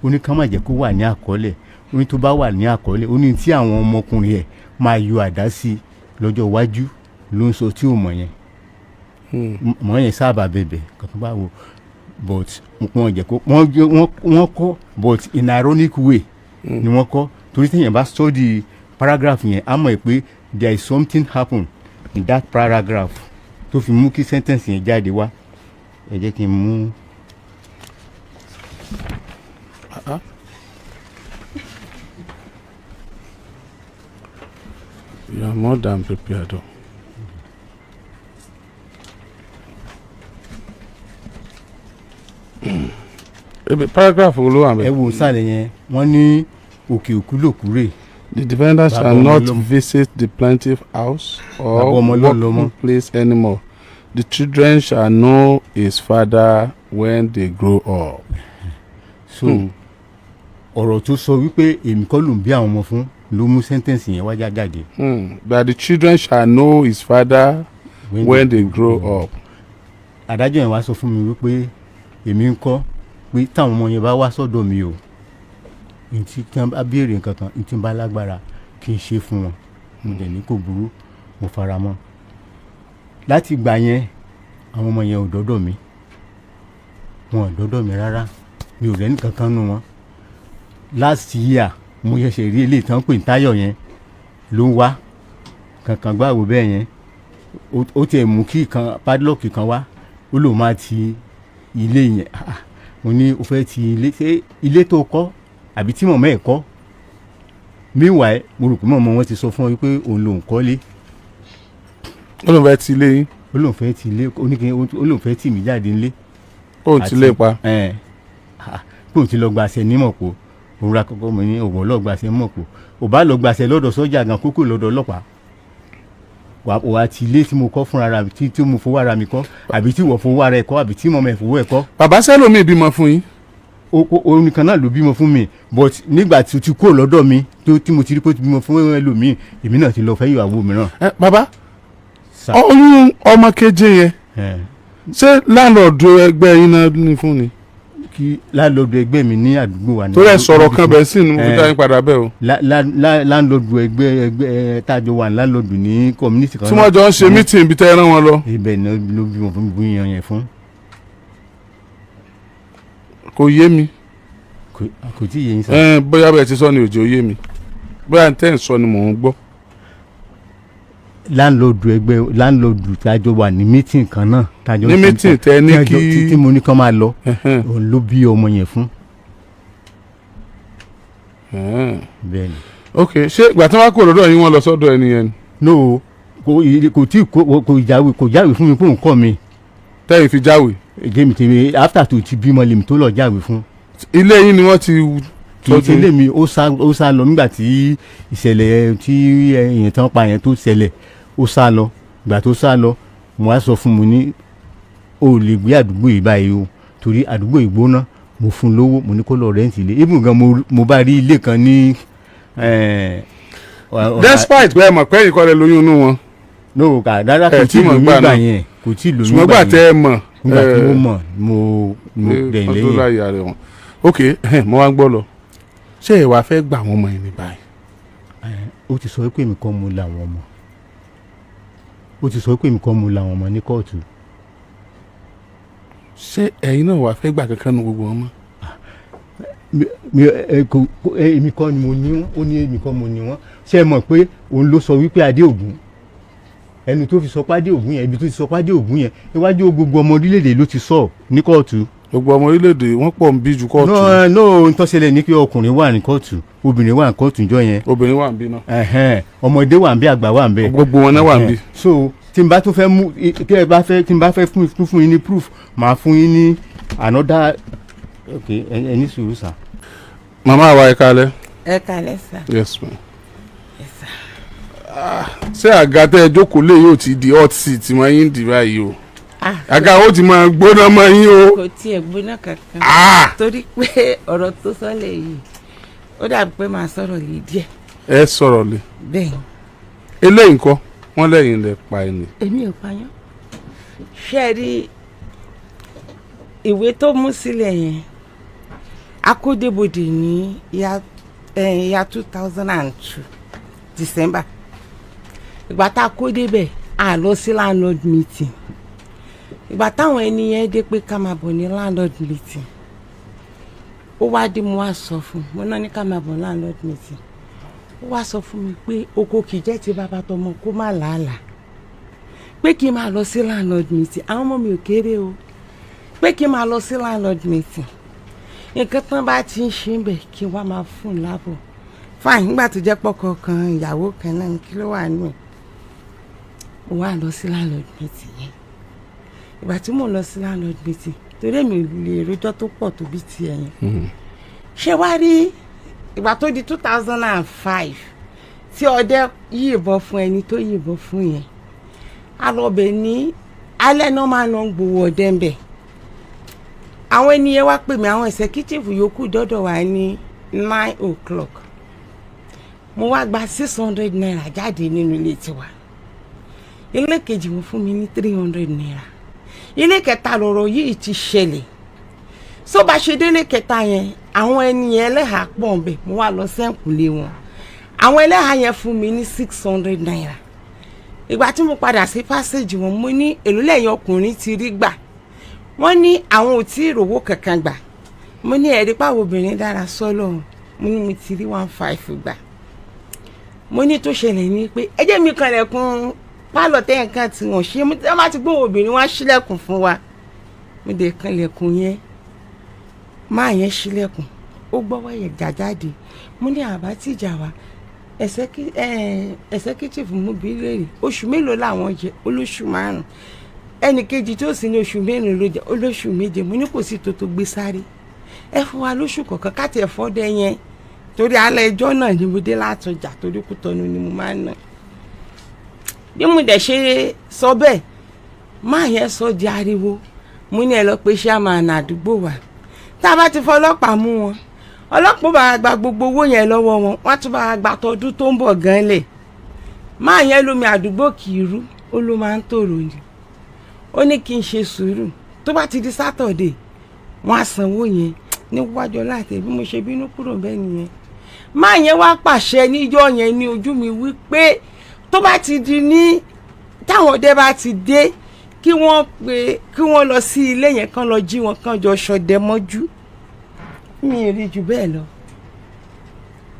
ó ní ká má jẹ́ kó wà ní àkọọ́lẹ̀ ó ní tó bá wà ní àkọọ́lẹ̀ ó ní tí àwọn ọmọkùnrin ẹ̀ máa yọ àdá sí lọ́jọ́ iwájú ló ń sọ tí ò mọ̀ yẹn. mọ̀ yẹn sábà bẹ̀bẹ̀ kankan bá wo but wọ́n jẹ́ kó wọ́n kọ́ but in ironic way ni wọ́n kọ́ torí téèyàn bá study paragraph yẹn á mọ̀ pé there is something happen in that paragraph tó fi mú kí sentence yẹn jáde wá ẹ jẹ́ kí n mú. You are more than prepared. Paragraph wo ló wà ńbẹ̀? ẹ wo sálẹ̀ yẹn wọ́n ní òkè òkú lòkúrè. The defendant shall not visit the plaintiff house or working place anymore. The children shall know his father when they grow up. So ọ̀rọ̀ tó sọ wípé èmi kọ́ ló ń bí àwọn ọmọ fún ló mú sẹ́ńtẹ̀nsì yẹn wá jáde. That the children shall know his father when they grow up. adájọ́ yẹn wá sọ fún mi wípé èmi ń kọ́ pé táwọn ọmọ yẹn bá wá sọ́dọ̀ mi o ntí tí wọ́n bá béèrè nǹkan kan ntí bá lágbára kí n ṣe fún wọn mo dẹ̀ ní kò burú mo fara mọ́. láti ìgbà yẹn àwọn ọmọ yẹn ò dọ́dọ̀ mi wọn ò dọ́dọ̀ mi rárá mi ò rẹ́ni kankan nù wọn. last year mo ṣẹ̀ṣẹ̀ rí eléyìí tán pé Táyọ̀ yẹn ló ń wá kankan gbáwo bẹ́ẹ̀ yẹn ó tiẹ̀ mú kí padlock kan wá ó lò máa ti ilé yẹn mo ní o fẹ́ ti ilé ṣé ilé tó kọ́ àbí tí mọ̀mọ́ ẹ̀ kọ́ meanwhile mo rò pé mọ̀mọ́ wọn ti sọ fún ọ pé òun lòun kọ́lé. ó lóun fẹ́ ti ilé yín. ó lóun fẹ́ ti ilé ó lóun fẹ́ tì mí jáde nílé. ó ti lé pa. pé òun ti lọ gbàṣẹ nímọ̀pọ̀ òun ra kọ́kọ́ mi ní òun lọ gbàṣẹ nímọ̀pọ̀ ò bá lọ gbàṣẹ lọ́dọ̀ sọ́jà gan kókò lọ́dọ̀ ọlọ́pàá wà ti ilé tí mo kọ́ fúnra ra tí mo fowó ara mi kọ́ àbí tí wọ́n fowó ara ẹ̀ kọ́ àbí tí mọ̀mọ́ ẹ̀ fowó ẹ̀ kọ́. bàbá sẹ́lómi bímọ fún yín. òun nìkan náà ló bímọ fún mi but nígbà tí o ti kúrò lọ́dọ̀ mi tí mo ti rí pé o ti bímọ fún ẹlòmíì èmi náà ti lọ fẹ́ ìyàwó mìíràn. bàbá oyún ọmọ keje yẹn ṣé láńlọ́ọ̀dù ẹgbẹ́ yín náà ní fún ni. kí láńlọ́ọ̀dù ẹgbẹ́ mi ní àdúgbò wa. tó lẹ̀ sọ̀rọ̀ kan bẹ̀ sí ni mo fi dá yín padà bẹ́ẹ̀ o. láńlọ́ọ̀dù ẹgbẹ́ tájọ wà láńlọ́ọ̀dù ní community kan. tí wọ́n jọ ń ṣe meeting ibi tẹ́ ẹ rán wọn lọ. ibẹ̀ ni ló bí wọn fún mi yan yẹn fún. kò yé mi. kò tí ì yé yín sá. bóyá bẹ́ẹ̀ ti sọ ni òjò yé mi bóyá tẹ́ ń sọ ni mò ń gbọ́. láńlọ́ọ̀dù tájọ wà ní meeting kan náà. ní meeting tẹ ní kí tí mo ní kán máa lọ òun ló bí ọmọ yẹn fún. bẹ́ẹ̀ni. ok ṣé ìgbà tí wọ́n kó lọ́dọ̀ yín wọ́n lọ sọ́dọ̀ ẹni yẹn. no kò tí kò jáwé fún mi pé òun kọ́ mi. tẹ́yìn fi jáwé. èdè mi tèmi after tó ti bímọ lèmi tó lọ jáwé fún. ilé yín ni wọ́n ti. kì í ṣe ilé mi ó sá lọ nígbà tí ìṣẹ̀lẹ̀ tí èèyàn tán pa yẹn tó ṣẹlẹ̀ ó sá lọ ìgbà tó sá lọ mo wá sọ fún mi ní o lè gbé àdúgbò yìí báyìí o torí àdúgbò yìí gbóná mo fún lówó mo ní kó lọ rẹ́ǹtì ilé even gan mo bá rí ilé kan ní. despite pé ẹ mọ̀ pé ìkọ́ rẹ lóyún inú wọn. no kà dáadáa kò tí ì lóyún gbà yẹn kò tí ì lóyún gbà yẹn. ṣùgbọ́n gbà tẹ́ ẹ mọ̀. nígbà tí mo mọ̀ mo dẹ̀yìn lẹ́yìn. ọdún láyé rẹ wọn. ok mo wá ń gbọ́ lọ ṣé ẹ wàá fẹ́ gbà wọ́n ọmọ yẹn ní báyìí. ó ti sọ pé èmi kọ́ mo làwọn ọmọ ó ti sọ pé èmi kọ́ mo làwọn ọmọ ní kóòtù. ṣé ẹ̀yin náà wàá fẹ́ gbà kankan nu gbogbo wọn mọ́. èmi kọ́ ni mo ní wọn ó ní èmi kọ́ mo ní wọn ṣé ẹ mọ̀ pé òun ló sọ wípé Adéògùn ẹni tó fi sọ pé Adéògùn yẹn ibi tó ti sọ pé Adéògùn yẹn iwájú gbogbo ọmọ orílẹ̀-èdè ló ti sọ ní kóòtù. gbogbo ọmọ orílẹ̀-èdè wọ́n pọ̀ ń bí ju kóòtù. no tó ṣẹlẹ̀ ní pé ọkùnrin wà ní kóòtù obìnrin wà ní kóòtù ìjọ yẹn. obìnrin wà ń bí náà. ọmọdé wà ń bí àgbà wà ń bẹ. gbogbo wọn náà wà ń bí. so tí n bá tún fẹ́ mú tí ẹ bá fẹ́ tí n bá fẹ́ fún yín ní proof màá fún yín ní another ok ẹ ní sùúrù sà. màmá wa ẹ kálẹ́. ẹ kálẹ́ sà. yes ma. yes sà. ṣé àga tẹ́ ẹ jókòó lé yóò ti di hot seat mọ́ yín dì báyìí o. àga ó ti máa gbóná mọ́ yín o. kò tiẹ̀ gbóná kankan. torí pé ọ̀rọ̀ tó sọ́lẹ̀ yìí ó dàbí pé màá sọ̀rọ̀ lè díẹ̀. ẹ sọ̀rọ̀ lè. bẹ́ẹ̀. eléyìí ńkọ́ wọ́n lẹ́yìn lẹ pa ẹni. èmi ò payán ṣé ẹ rí ìwé tó mú sílẹ̀ yẹn akódébòdè ní ìyá 2002 December ìgbà tá a kó débẹ̀ a lọ sí landlord meeting ìgbà táwọn ẹni yẹn dé pé ká máa bọ̀ ní landlord meeting ó wá dé mo wá sọ fún mo náà ní ká máa bọ̀ landlord meeting ó wá sọ fún mi pé oko kìí jẹ́ ti bàbá tọmọ kó má làálàá pé kí n máa lọ sí landlord meeting àwọn ọmọ mi ò kéré o pé kí n máa lọ sí landlord meeting nǹkan tán bá ti ń ṣe ń bẹ̀ kí n wá máa fún un lábọ̀ fáìn nígbà tó jẹ́ pọ́kọ kan ìyàwó kan náà kí ló wà nù ẹ̀ mo wá lọ sí landlord meeting yẹn ìgbà tí mo lọ sí landlord meeting torí èmi lè rojọ́ tó pọ̀ tó bí tiẹ̀ yẹn ṣé wá rí ìgbà tó di 2005 tí ọdẹ yìnbọn fún ẹni tó yìnbọn fún yẹn alọbẹ ní alẹ́ náà máa ń gbowó ọdẹ ń bẹ̀ àwọn ènìyàn wá pè mí àwọn executive yòókù dọ́dọ̀ wá ní 9 o'clock mo wá gba 600 naira jáde nínú ilé tiwa ilé kejì wọ́n fún mi ní 300 naira ilé kẹta lọ̀rọ̀ yìí ti ṣẹlẹ̀ só bá ṣe délé kẹta yẹn àwọn ènìyàn ẹlẹ́hàá pọ̀ ń bẹ̀ mo wá lọ sẹ́ǹkùlé wọn àwọn ẹlẹ́hàá yẹn fún mi ní 600 naira ìgbà tí mo padà sí passage wọn mo ní èlò lẹ́yìn ọkùnrin ti rí gbà wọ́n ní àwọn ò tí ì rówó kankan gbà mo ní ẹ̀rí pàwọ̀ obìnrin dára sọ́lọ̀ mo ní mo ti rí 15 gbà mo ní tó ṣẹlẹ̀ ní pé ẹjẹ́ mi kan lẹ̀kùn pálọ̀ tẹ́yìn kan tí wọ́n ṣe mo má ti gbóhùn obìnrin wá ṣílẹ̀kùn fún wa mo dé kan lẹ̀kùn yẹn máa yẹn ṣílẹ̀kùn ó gbọ́wọ́ yẹn jájáde mo ní àbá tíjà wa executive mú bí léèrè oṣù mélòó làwọn jẹ olóṣù 5 ẹnì kejì tó sì ní oṣù mẹ́rin ló jẹ olóṣù 7 mo ní kò sí tó gbé sáré ẹ fún wa lóṣù kọ̀ọ̀kan káàtì ẹ̀fọ́ dẹ yẹn torí alẹ́ ẹjọ́ náà ni mo dé látọjà torí Kútọ́nù ni mo máa ń nà bí mo dẹ̀ ṣe sọ bẹ́ẹ̀ máa yẹn sọ di ariwo mo ní ẹ lọ pé ṣé a máa nà àdúgbò wa tá a bá ti fọlọ́pàá mú wọn ọlọ́pàá bá gba gbogbo owó yẹn lọ́wọ́ wọn wọ́n tún bá gba tọdún tó ń bọ̀ gan lẹ̀ máa yẹn lómi àdúgbò kì í rú ó ló máa ń tòrò ni ó ní kí n ṣe sùúrù tó bá ti di sátọ̀dé wọ́n á sanwó yẹn níwájú Alate bí mo ṣe bínú kúrò bẹ́ẹ̀ nìyẹn. Máa yẹn wá pàṣẹ níjọ́ yẹn ní ojú mi wípé tó bá ti di ní táwọn ọdẹ bá ti dé kí wọ́n lọ sí ilé yẹn kán lọ jí wọn kán jọ ṣọdẹ mọ́jú. Mi ì rí jù bẹ́ẹ̀ lọ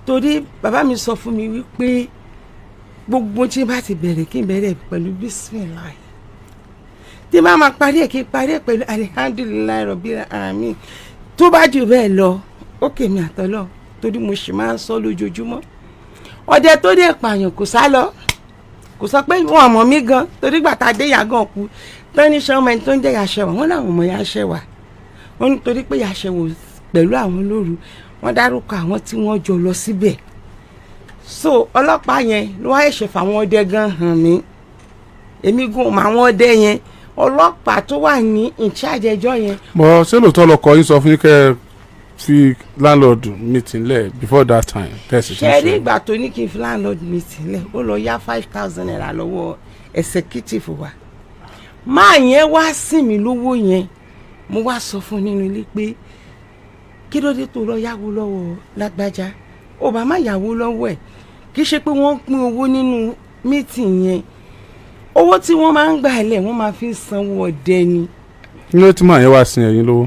torí bàbá mi sọ fún mi wípé gbogbo tí n bá ti bẹ̀rẹ̀ kí n bẹ̀rẹ̀ pẹ̀lú bísímìláì tí n bá máa parí ẹ̀ kí n parí ẹ̀ pẹ̀lú alihamdulilayi rabbil alamin. Tó bá jù bẹ́ẹ̀ lọ ó kèmí àtọ́lọ́ torí mo sì máa ń sọ lójoojúmọ́. Ọdẹ tó dé pààyàn kò sá lọ kò sọ pé wọn mọ̀ mí gan torí gbàtà dé yàgàn kú tẹ́ni sọ́mọ ẹni tó ń jẹ́ Yàṣẹwà wọn làwọn ọmọ Yàṣẹwà wọn nítorí pé Yàṣẹwà pẹ̀lú àwọn olóru wọn dárúkọ àwọn tí wọ́n jọ lọ síbẹ̀. So ọlọ́pàá yẹn ló wáyé ṣe fáwọn ọdẹ gan hàn mí èmi gùn mọ àwọn ọdẹ yẹn ọlọ́pàá tó wà ní ìcháàjì ẹjọ́ yẹn. bọ́ ṣé lóòótọ́ lọkọ yín sọ fún yín kẹ́ ẹ fi landlord meeting lẹ̀ before that time. ṣe rí ìgbà tó ní kí n fi landlord meeting lẹ̀ ó lọ yá 5,000 naira lọ́wọ́ executive wa. Máa yẹn wá sí mi lówó yẹn mo wá sọ fún nínú ilé pé kí ló dé tó lọ yáwó lọ́wọ́ lágbájá ó bá má yáwó lọ́wọ́ ẹ̀ kì í ṣe pé wọ́n pín owó nínú meeting yẹn owó tí wọ́n máa ń gbà lẹ̀ wọ́n máa fi sanwó ọdẹ ni. kí ló ti máa yẹn wá sin ẹ̀yin lówó.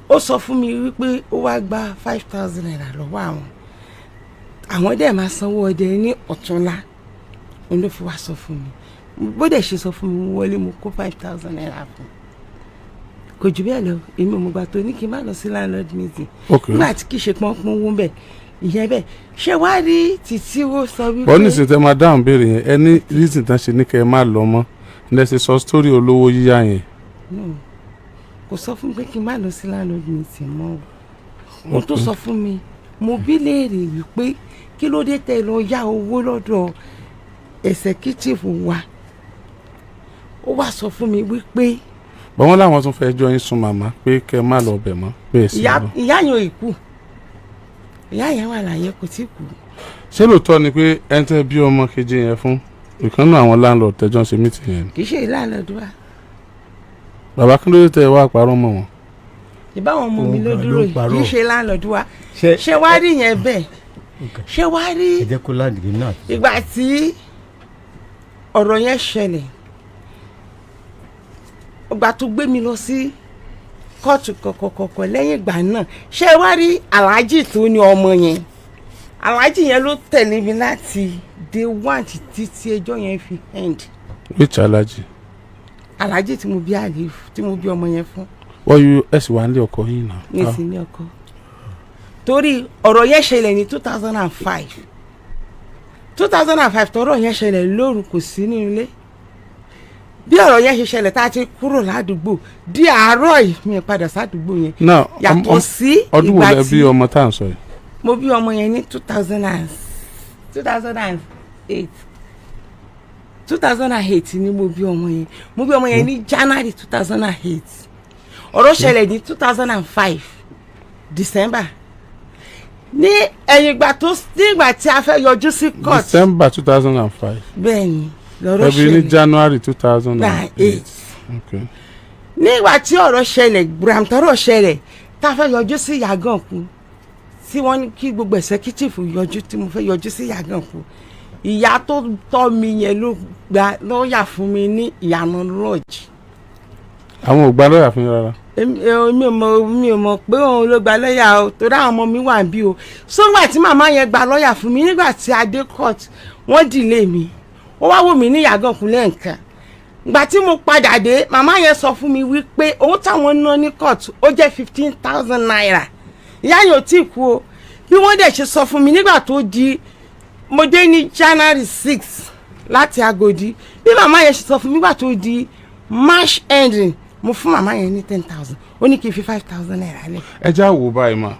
Ó sọ fún mi wípé ó wá gba 5,000 naira lọ́wọ́ àwọn dẹ̀ máa sanwó ọdẹ ní ọ̀túnla òun ló fi wá sọ fún mi bó dẹ̀ ṣe sọ fún mi wọlé mo kó 5,000 naira fún kò jù bẹ́ẹ̀ lọ èmi ò mọ̀ gbà tó ní kí n má lọ sí landlord meeting nígbà tí kì í ṣe pọ́npọ́n owó bẹ́ẹ̀ ìyẹn bẹ́ẹ̀ ṣé wá rí títí ó sọ wípé. wọ́n ní ìsìntẹ́ máa dáhùn béèrè yẹn ẹni reason tán ṣe ní kẹ́ ẹ má lọ mọ́ ẹ ṣe sọ story olówó yíyá yẹn. Kò sọ fún mi pé kí n má lọ sí landlord meeting mọ́ o tó sọ fún mi mo bí léèrè wípé kí ló dé tẹ́ lọ yá owó lọ́dọ̀ executive wa ó wá sọ fún mi wípé. bọ́n wọn làwọn tún fẹ́ jọ yín sùn màmá pé kẹ́ ẹ má lọ bẹ̀ mọ́ bẹ́ẹ̀ sí lọ. ìyá yẹn ò kú ìyá yẹn wà láyé kò tí kú. ṣé lóòótọ́ ni pé ẹni tẹ́ bí ọmọ kejì yẹn fún ìkànnì àwọn landlord tẹ́jọ́ ṣe meeting yẹn. kì í ṣe landlord wa. bàbá kí ló dé tẹ́ ẹ wá parọ́ mọ́ wọn. ìbáwọn ọmọ mi ló dúró yìí kì í ṣe landlord wa ṣé wá rí yẹn bẹ́ẹ̀ ṣé wá rí ìgbà tí ọ̀rọ̀ yẹn ṣẹlẹ̀ ìgbà tó gbé mi lọ sí kóòtù kọ̀kọ̀kọ̀ lẹ́yìn ìgbà náà ṣé wá rí aláàjì tó ní ọmọ yẹn aláàjì yẹn ló tẹ̀lé mi láti day one títí ẹjọ́ yẹn fi end. which aláàjì. aláàjì tí mo bí àlè tí mo bí ọmọ yẹn fún. wọ́n yú ẹ̀sìn wà nílé ọkọ yìí náà. ní ìsìn ní ọkọ torí ọ̀rọ̀ yẹn ṣẹlẹ̀ ní 2005 tọ́rọ̀ yẹn ṣẹlẹ̀ lóru kò sí ní ilé bí ọ̀rọ̀ yẹn ṣe ṣẹlẹ̀ tá a ti kúrò ládùúgbò di àárọ̀ yìí mi padà sádùúgbò yẹn yàtọ̀ sí ìgbà tí ọdún wo lẹ bí ọmọ tá à ń sọ yìí. mo bí ọmọ yẹn ní 2008 ni mo bí ọmọ yẹn ní January 2008 ọ̀rọ̀ ṣẹlẹ̀ ní 2005 December ní ẹ̀yìn ìgbà tí a fẹ́ yọjú sí court. December 2005. bẹ́ẹ̀ni lọ́rọ̀ ṣẹlẹ̀ ẹbí ní January 2008. Okay. ní ìgbà tí ọ̀rọ̀ ṣẹlẹ̀ gbàmtọ́rọ̀ ṣẹlẹ̀ tá a fẹ́ yọjú sí Yàgànkù tí wọ́n ní kí gbogbo executive yọjú tí mo fẹ́ yọjú sí Yàgànkù ìyá tó tọ́ mi yẹn ló gba lọ́ọ̀yà fún mi ní ìyànà lodge. àwọn ò gba lọ́ọ̀yà fún yín rárá. mi ò mọ̀ pé òun ló gba lọ́ọ̀yà o torí àwọn ọmọ mi wà bí o sóńgbà tí màmá yẹn gba lọ́ọ̀yà fún mi nígbà tí a dé court wọ́n dìlé mi ó wá wò mí ní Yàgànkù lẹ́ǹkan ìgbà tí mo padà dé màmá yẹn sọ fún mi wípé owó táwọn ná ní court ó jẹ́ 15,000 naira ìyá yẹn ò tí ì kú o bí wọ́n dẹ̀ ṣe sọ fún mi nígbà tó di mo dé ní January 6 láti Agodi bí màmá yẹn ṣe sọ fún mi nígbà tó di March ending mo fún màmá yẹn ní 10,000 ó ní kí n fi 5,000 naira lẹ̀. ẹ já wò báyìí mà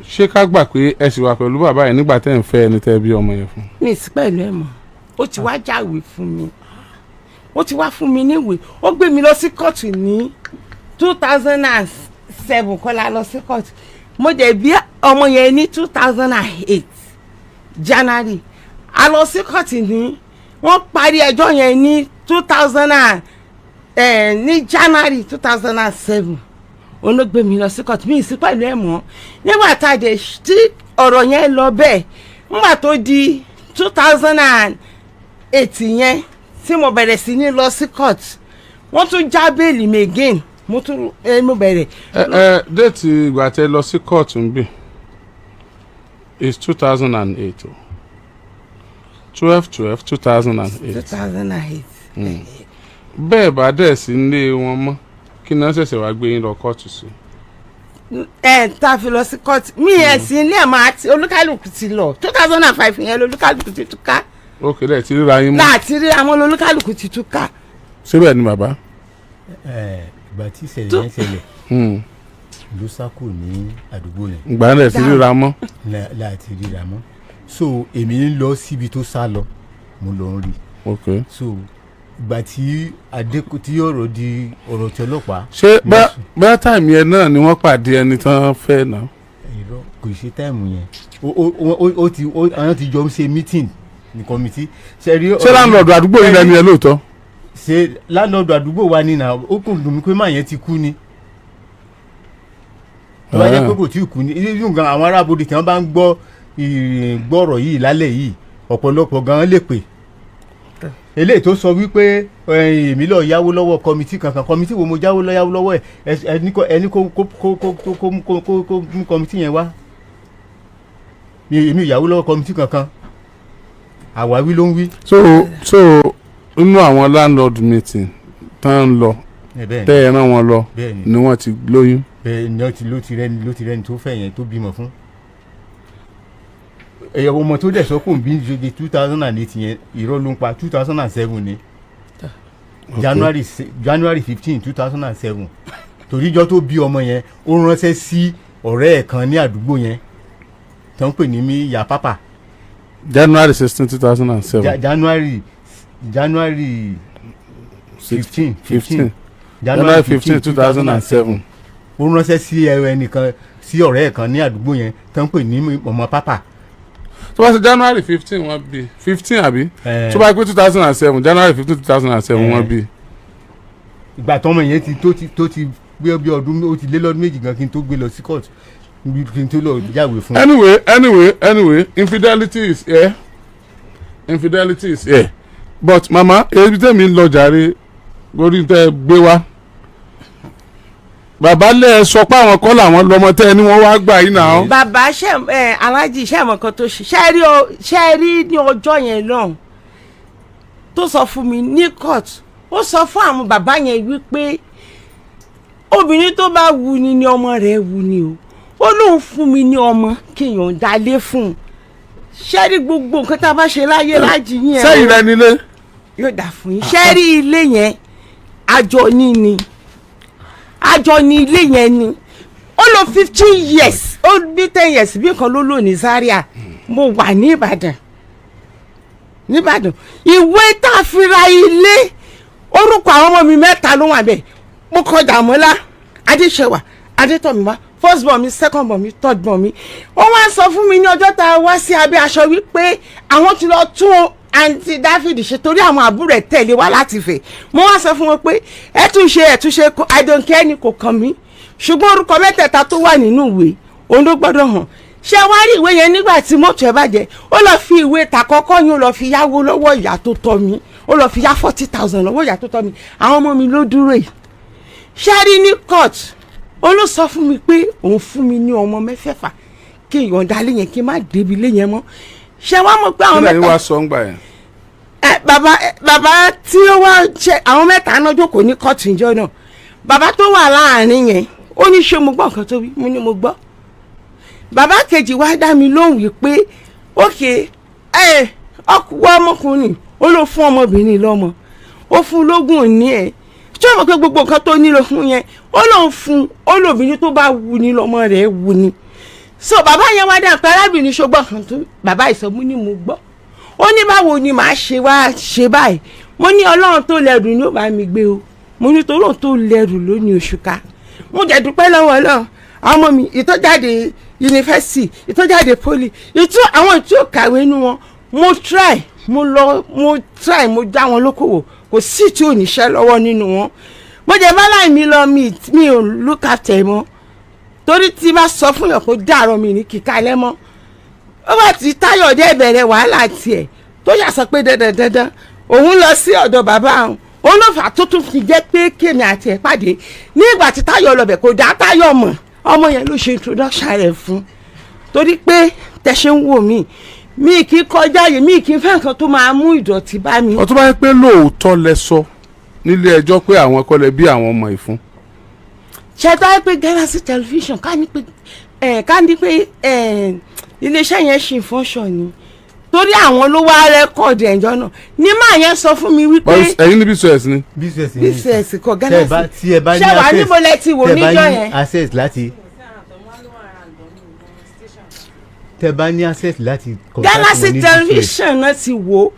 ṣé ká gbà pé ẹ sì wà pẹ̀lú bàbá yẹn nígbà tẹ́ ń fẹ́ ẹni tẹ́ bí ọmọ yẹn fún. mi ì sí pẹ̀lú ẹ̀ mọ́ ó ti wá jáwèé fún mi ó ti wá fún mi níwèé ó gbé mi lọ sí kóòtù ní 2007 kọ́lá lọ sí kóòtù mo dẹ̀ bí ọmọ yẹn ní 2008 January a lọ sí kóòtù ní wọ́n parí ẹjọ́ yẹn ní ní January 2007 òun ló gbé mi lọ sí court mi sí pẹ̀lú ẹ̀ mọ́ nígbà tá a dé tí ọ̀rọ̀ yẹn lọ bẹ́ẹ̀ nígbà tó di 2008 yẹn tí mo bẹ̀rẹ̀ sí ní lọ sí court wọ́n tún já bẹ́ẹ̀lì mi again mo bẹ̀rẹ̀. déètì ìgbà tẹ́ lọ sí court ń bì is 2008 12/12/2008. bẹ́ẹ̀ bá dẹ̀ sí nílé wọn mọ́ kí náà ṣẹ̀ṣẹ̀ wá gbé yín lọ kóòtù sí. tá a fi lọ sí kóòtù mi ẹ̀ sí ilé ẹ̀ máa ti olúkálùkù ti lọ 2005 yẹn lolúkálùkù ti túká. ok lẹ́ẹ̀ tí ríra yín mọ́. láti rí àwọn olúkálùkù ti túká. síbẹ̀ ni bàbá. ìgbà tí ìṣẹ̀lẹ̀ yẹn ṣẹlẹ̀ ló sákò ní àdúgbò yẹn. ìgbà náà ti ríra mọ́. láti ríra mọ́ so èmi ń lọ síbi tó sá lọ mo lọ ń rí. ok so ìgbà tí adéko tí ọ̀rọ̀ di ọ̀rọ̀ tí ọlọ́pàá. ṣé bẹ́ẹ̀ táìmù yẹn náà ni wọ́n pàdé ẹni tán fẹ́ náà. irọ́ kò ṣe táìmù yẹn àwọn ti jọ ń ṣe meeting ní kọ́mítì. ṣé láńlọ́ọ̀dù àdúgbò yìí lẹ́nu yẹn lóòótọ́. ṣé láńlọ́ọ̀dù àdúgbò wa ni náà ó kò dùn mí pé máa yẹn ti kú ni. tó bá jẹ́ pé kò tí ì kú ni irú gan àwọn arábòde tí wọ́n bá ń gbọ́rọ̀ yìí lálẹ́ yìí ọ̀pọ̀lọpọ̀ gan lè pè. eléyìí tó sọ wípé èmi lọ yáwó lọ́wọ́ kọ́mítì kankan kọ́mítì wo mo yáwó lọ́wọ́ ẹ̀ ẹni kó mú kọ́mítì yẹn wá. èmi ò yáwó lọ́wọ́ kọ́mítì kankan àwáwí ló ń wí. so inú àwọn landlord meeting tán ń lọ tẹ́ ẹ rán wọn lọ ni wọ́n ti lóyún. bẹ́ẹ̀ ni ló ti rẹ́ni tó fẹ́ yẹn tó bímọ fún. ẹ̀yọ̀ ọmọ tó dẹ̀ sọ kò ń bí ní 2008 yẹn irọ́ ló ń pa 2007 ni January 15 2007 toríjọ́ tó bí ọmọ yẹn ó ránṣẹ́ sí ọ̀rẹ́ ẹ̀ kan ní àdúgbò yẹn tó ń pè ní mi ya papa. January 16 2007. January 15 January 15 2007. ó ránṣẹ́ sí ẹnìkan sí ọ̀rẹ́ ẹ̀ kan ní àdúgbò yẹn tó ń pè ní ọmọ papa. tó bá ṣe January 15 wọ́n bí 15 àbí tó bá pé 2007 January 15 2007 wọ́n bí. ìgbà tọ́mọ yẹn tó ti gbé bí ọdún ó ti lé lọ́dún méjì gan kí n tó gbé lọ sí court kí n tó lọ jáwèé fún. anyway infidelity is here but mama ebi tẹ́mi ń lọ jàre lórí tẹ́ gbé wá bàbá lẹ sọ pé àwọn kọ́ làwọn lọmọ tẹ́ ni wọ́n wá gbà yín náà. bàbá alájì iṣẹ́ àmọ́ kan tó ṣe rí ní ọjọ́ yẹn lọ́hùn tó sọ fún mi ní court ó sọ fún àwọn bàbá yẹn wípé obìnrin tó bá wù ni ọmọ rẹ̀ wù ni o ó lóun fún mi ní ọmọ kéèyàn dalé fún un ṣé rí gbogbo nǹkan tá a bá ṣe láyé lájì yẹn. sẹ́yìn rẹ nílé. yóò dà fún yín ṣé rí ilé yẹn àjọ ní ilé yẹn ni ó lò 15 years ó bí 10 years bí nǹkan ló lò ní Zaria mo wà ní Ìbàdàn ìwé tá a fi ra ilé orúkọ àwọn ọmọ mi 3 ló wà bẹ́ẹ̀ mo kọjá mọ́lá Adéṣẹwà Adétọ́míwá first born mi second born mi third born mi wọ́n wá sọ fún mi ní ọjọ́ tá a wá sí abẹ́ aṣọ wípé àwọn ti lọ tún àǹtí Dáfídì ṣe torí àwọn àbúrò ẹ̀ tẹ̀lé wá láti fẹ̀ mo wá sọ fún wọn pé ẹ tún ṣe I don't care ni kò kàn mí ṣùgbọ́n orúkọ mẹ́tẹ̀ẹ̀ta tó wà nínú ìwé òun ló gbọ́dọ̀ hàn ṣé wá rí ìwé yẹn nígbà tí mọ́tò ẹ̀ bàjẹ́ ó lọ fi ìwé tàkọ́kọ́ yín ó lọ fi yáwó lọ́wọ́ ìyá tó tọ́ mi ó lọ fi yá 40,000 lọ́wọ́ ìyá tó tọ́ mi àwọn ọmọ mi ló dúró yìí ṣé rí ní court ó ló sọ fún mi pé òun fún mi ní ọmọ mẹ́fẹ̀ẹ̀fà kí n yọ̀ǹda lé yẹn kí n má débi lé yẹn mọ́ ṣé wàá mọ̀ pé àwọn mẹ́ta. kí lẹ́yìn wá sọ ń gbà yẹn. bàbá tí ó wá ṣe àwọn mẹ́ta náà jókòó ní kóòtù ìjọ náà bàbá tó wà láàrin yẹn ó ní ṣé mo gbọ́ nǹkan tó wí mo ní mo gbọ́. bàbá kejì wá dá mi lóhùn wípé ókè ọkùnrin ọmọkùnrin ó ló fún ọmọbìnrin lọ́mọ ó fún lógún òní ẹ̀ tí wọ́n mọ̀ pé gbogbo nǹkan tó nílò fún yẹn ó lóun fún olóbìnrin tó bá wù ní lọ́mọ rẹ̀ wù ní. so bàbá yẹn wá dá pé arábìnrin ṣọgbọ́n kan tó bàbá ìsọmú ni mo gbọ́ ó ní báwo ni màá ṣe wá ṣe báyìí mo ní ọlọ́run tó lẹ́rù ni ó bá mi gbé o mo ní tọ́lọ́run tó lẹ́rù lónìí oṣù ká mo jẹ́ dúpẹ́ lọ́wọ́ ọlọ́run àwọn ọmọ mi ìtọ́jáde yunifásitì ìtọ́jáde poli àwọn ìtú òkàwé inú wọn mo já wọn lókòwò kò sí tí ò níṣẹ́ lọ́wọ́ nínú wọn mo jẹ bá láì mi lọ mi ò look after mọ́ torí tí bá sọ fún yàn kó dàrọ mi ní kíkà lẹ́mọ́ ó bá ti Táyọ̀ dé bẹ̀rẹ̀ wàhálà tiẹ̀ tó yà sọ pé dandan òun lọ sí ọ̀dọ̀ bàbá òun òun ló fà tó tún fi jẹ́ pé kémi àti ẹ̀ pàdé nígbà tí Táyọ̀ lọ bẹ̀ kó dá Táyọ̀ mọ̀ ọmọ yẹn ló ṣe introduction rẹ̀ fún torí pé tẹ̀sẹ̀ ń wò mí mi kì í kọjá yìí mi kì í fẹ́ nǹkan tó máa mú ìdọ̀tí bá mi. ọtún bá yẹ pé lóòótọ́ lẹ sọ nílé ẹjọ́ pé àwọn kọ́ lẹ bí àwọn ọmọ ìfún. ṣètò ẹ pé Galaxy television ká ní pé iléeṣẹ́ yẹn ṣì fọ́ṣọ̀ ni torí àwọn ló wá rẹ́kọ̀dì ẹ̀jọ́ náà ní máa yẹn sọ fún mi wípé. ẹ̀yin ní bcs ni. bcs kọ Galaxy ṣé wàá níbo lẹ ti wò níjọ́ yẹn. tẹ́ bá ní access láti. Galaxy television náà ti wò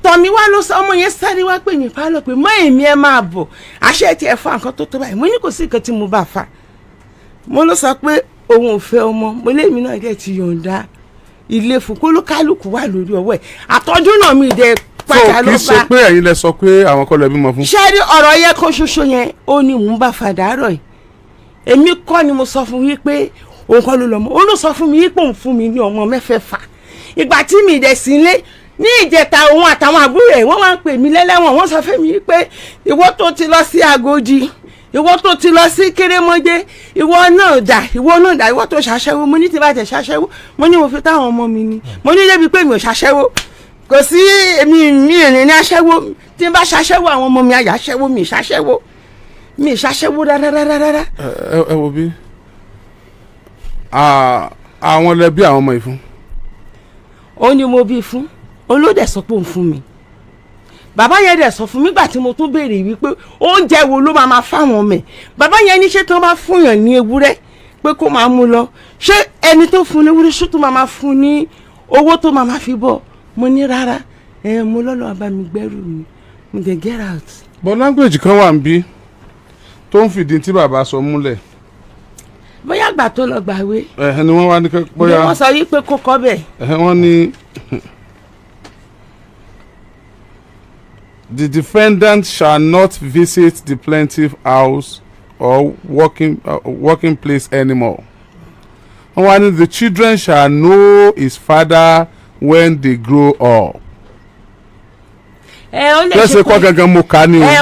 tọ̀mí wá ló sọ ọmọ yẹn sáré wá pè mí pálọ̀ pé mọ́ èmi ẹ máa bọ̀ àṣẹ tí ẹ fa nǹkan tó báyìí mo ní kò sí nǹkan tí mo bá fa mo ló sọ pé òun ò fẹ́ ọmọ mo lémi náà dẹ̀ ti yọ̀ǹda ilé fún kólókálùkù wà lórí ọwọ́ ẹ̀ àtọ́jú náà mi dẹ̀ padà ló bá. kì í ṣe pé ẹ̀yin lẹ sọ pé àwọn kọ́ lẹ bímọ fún. ṣé rí ọ̀rọ̀ yẹn kan ṣoṣo yẹn ó ní mò ń bá fàdárọ̀ yìí èmi kọ́ ni mo sọ fún yín pé òun kọ́ ló lọ́mọ ó ló sọ fún mi yín pé òun fún mi ní ọmọ mẹ́fẹ̀ẹ̀fà ìgbà tí mi dẹ̀ sí ilé ní ìjẹta òun àtàwọn àbúrò ẹ̀ wọ́n máa ń pè mí lẹ́lẹ́wọ̀n wọ́n sọ fún mi pé ìwọ tó ti lọ sí Agodi ìwọ tó ti lọ sí Kérémọdé ìwọ náà dà ìwọ tó ṣàṣẹ́wó mo ní ti bá tẹ̀ ṣàṣẹ́wó mo ní mo fi táwọn ọmọ mi ni mo ní débi pé mi ò ṣàṣẹ́wó kò sí èmi ìrìn ní aṣẹ́wó tí n bá ṣàṣẹ́wó àwọn ọmọ mi àyà aṣẹ́wó mi ìṣàṣẹ́wó rárá. ẹ wo bí àwọn lẹ bí àwọn ọmọ yìí fún. ó ní mo bí fún olódẹ sọ pé òun fún mi bàbá yẹn dẹ̀ sọ fún mi gbà tí mo tún béèrè wípé oúnjẹ wo ló máa fáwọn ọmọ ẹ̀ bàbá yẹn ní ṣé tí wọ́n bá fún yàn ní ewúrẹ́ pé kó máa mú lọ ṣé ẹni tó fún ní ewúrẹ́ ṣó tó máa fún ní owó tó máa fi bọ̀ mo ní rárá mo lọ́lọ́ bá mi gbẹ́rù mi mo dẹ̀ get out. but language kan wà níbí tó ń fìdí tí bàbá sọ múlẹ̀. bóyá àgbà tó lọ gbàwé. ni wọ́n wá ní kẹ́ bóyá. ni wọ́n sọ yí pé kó kọ́ bẹ̀. wọ́n ní. The defendant shall not visit the plaintiff house or working place anymore. And the children shall know his father when they grow up. ó lè ṣe pé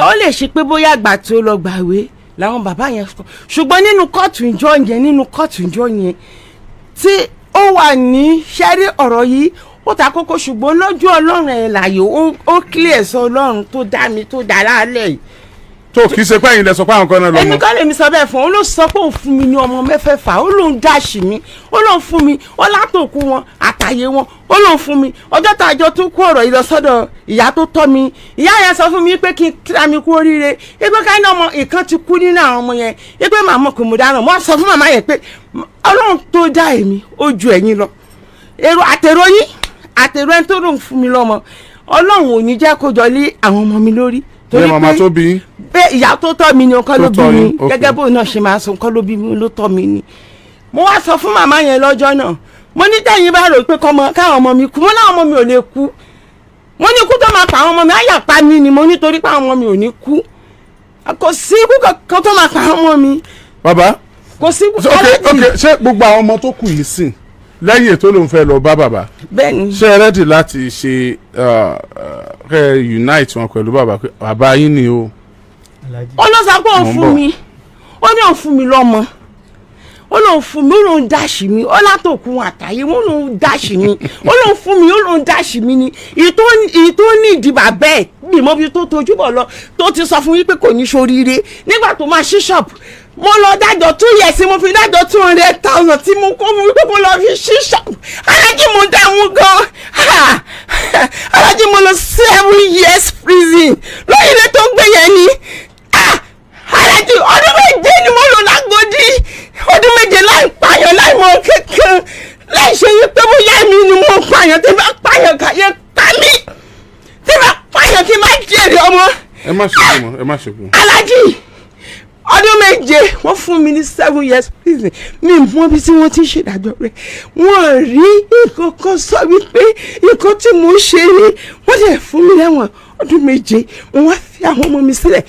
ó lè ṣe pé bóyá àgbà tó lọ gbàwé làwọn bàbá yẹn sọ ṣùgbọ́n nínú kóòtù ìjọ yẹn tí ó wà ní ṣẹ́rí ọ̀rọ̀ yìí ó ta kókó ṣùgbọ́n lójú Ọlọ́run ẹ̀ láàyò ó clear sọ Ọlọ́run tó dá mi tó dá láàlẹ́ yìí. tó kì í ṣe pé ẹ̀yin lẹ sọ pé àwọn kan náà lọ́mọ. èmi kọ́ lèmi sọ bẹ́ẹ̀ fún un ó ló sọ pé òun fún mi ní ọmọ mẹ́fẹ̀ẹ̀fà ó lóun dáṣì mi ó lóun fún mi ó látòkú wọn àtàyè wọn ó lóun fún mi ọjọ́ tá a jọ tún kó ọ̀rọ̀ yìí lọ sọ́dọ̀ ìyá tó tọ́ mi ìyá yẹn sọ fún mi pé kí n kíra mi kú oríire pé ká ní ọmọ ìkan ti kú nínú àwọn ọmọ yẹn pé màmá kò mú dáná mo sọ fún màmá yẹn pé Ọlọ́run tó dá èmi ó ju ẹ̀yin lọ èrò àtẹ̀rọ yín àtẹ̀rọ ẹni tó rò ń fún mi lọ́mọ Ọlọ́run ò ní jẹ́ kó jọ lé àwọn ọmọ mi lórí. torí màmá tó bí. pé ìyá tó tọ́ mi ni ọkọ ló bí mi gẹ́gẹ́ bó náà ṣe máa sọ ọkọ ló bí mi ló tọ́ mi ni. mo wá sọ fún màmá yẹn lọ́jọ́ náà mo ní tẹ̀yìn bá rò pé káwọn ọmọ mi kú mo láwọn ọmọ mi ò lè kú mo ní ikú tó máa pa àwọn ọmọ mi àyà pa mí ni mo ní torí pé àwọn ọmọ mi ò ní kú kò sí ikú kan tó máa pa àwọn ọmọ mi. bàbá kò sí ikú ok ṣé gbogbo àwọn ọmọ tó kù yìí sìn lẹ́yìn ètò ló ń fẹ́ lọ bá bàbá. bẹ́ẹ̀ni. ṣé ẹ rẹ́dì láti ṣe kẹ́ unite wọn pẹ̀lú bàbá yín ni o. ó lọ sọ pé òun fún mi ó ní òun fún mi lọ́mọ ó lóun fún mi ó lóun dáṣì mi ó látòkun àtàyè ó lóun dáṣì mi ó lóun fún mi ó lóun dáṣì mi ni èyí tó ní ìdìbà bẹ́ẹ̀ bí mo fi tó tojú bọ̀ lọ tó ti sọ fún yín pé kò ní ṣoríire nígbà tó máa ṣí ṣọ́ọ̀bù mo lọ dájọ́ 2 years mo fi dájọ́ 200,000 tí mo kó mu wípé mo lọ fi ṣí ṣọ́ọ̀bù alájí mo dáhùn gan alájí mo lọ 7 years prison lóyún ilé tó gbé yẹn ni alájí ọdún 7 ni mo lò lágodi ọdún 7 láì pààyàn láì mọ kankan láì ṣe yí pé bóyá mi ni mo pààyàn tí bá pààyàn kàyé pa mí tí bá pààyàn kí n má jèrè ọmọ. ẹ má ṣe kú ẹ má ṣe kú. alájí ọdún 7 wọ́n fún mi ní 7 years prison mi mọ bí tí wọ́n ti ṣèdájọ́ rẹ̀ wọ́n rí nǹkan kan sọ wípé nǹkan tí mo ṣe ni wọ́n dẹ̀ fún mi lẹ́wọ̀n ọdún 7 wọ́n wá fi àwọn ọmọ mi sílẹ̀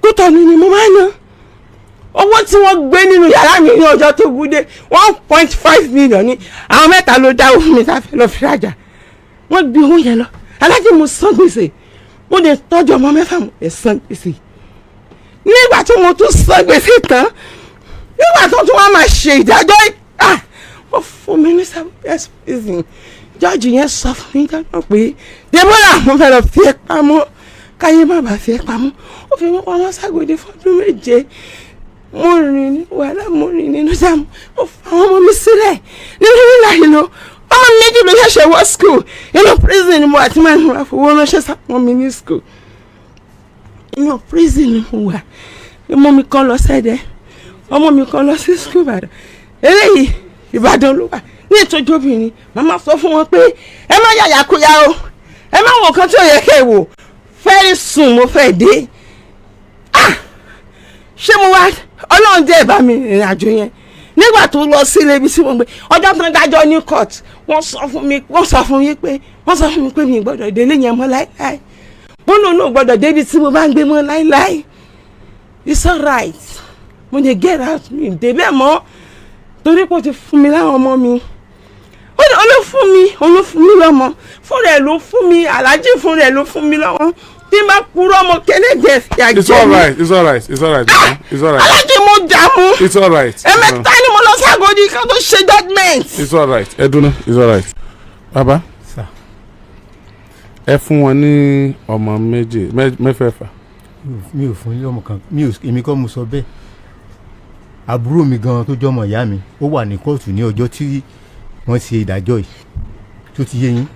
Kútọ̀nù ni mo máa ń ná owó tí wọ́n gbé nínú yàrá mi ní ọjọ́ tó gúdé 1.5 million ní àwọn mẹ́ta ló dáwọ́ fún mi tá a fẹ́ lọ fi rajà wọ́n gbé owó yẹn lọ alájí mo san gbèsè mo lè tọ́jú ọmọ mẹ́fà mo lè san gbèsè nígbà tí mo tún san gbèsè tán nígbà tó tún wá máa ṣe ìdájọ́ wọ́n fún mi ní 7 years prison jọ́ọ̀jì yẹn sọ fún mi dáná pé Deborah mo fẹ́ lọ fi ẹ́ pamọ́ káyé má bàa fi ẹ́ pamọ́ ó fi wọ́n pamọ́ ságòdì fọ́dún 7 mo rìn ní wàhálà mo rìn nínú jáàmù mo fa àwọn ọmọ mi sílẹ̀ nínú ìlà ìlò ọmọ méjì ló ṣẹ̀ṣẹ̀ wọ school inú prison ni mo wà tí màá ní wà fowó ránṣẹ́ sáwọn mi ní school inú prison ni mo wà ọmọ mi kan lọ sẹ́dẹ̀ ọmọ mi kan lọ sí school Ìbàdàn eléyìí Ìbàdàn ló wà ní ìtọ́jú obìnrin màmá sọ fún wọn pé ẹ má yàyàkúyà o ẹ má wọ nǹkan tí ò yẹ kẹ́ ẹ wò very soon mo fẹ́ dé ṣé mo wá Ọlọ́run dé bá mi ìrìn àjò yẹn nígbà tó lọ sílé ibi tí mo gbé ọjọ́ tó ń dájọ́ ní court wọ́n sọ fún mi pé mi gbọ́dọ̀ délé yẹn mọ́ láíláí mo lò náà gbọ́dọ̀ débi tí mo bá ń gbé mọ́ láíláí it's alright mo lè get out mi débẹ̀ mọ́ torí pé o ti fún mi láwọn ọmọ mi olófún mi lọ́mọ fún rẹ̀ ló fún mi aláàjì fún rẹ̀ ló fún mi lọ́wọ́ tí ma kúrò ọmọ kẹlẹ́dẹ̀ yàjẹ́ mi. It's alright. aláàjì mo dààmú. It's alright. ẹ̀mẹ́ta ni mo lọ ságòdì kan tó ṣe judgement. It's alright. Ẹdùnú it's alright. Bàbá ẹ fún wọn ní ọmọ méje mẹ́fẹ̀ẹ̀fà. mi ò fún ilé ọmọ kan èmi kọ́ mo sọ bẹ́ẹ̀ àbúrò mi gan tó jọmọ ìyá mi ó wà ní kóòtù ní ọjọ́ tí wọ́n ṣe ìdájọ́ yìí tó ti yé yín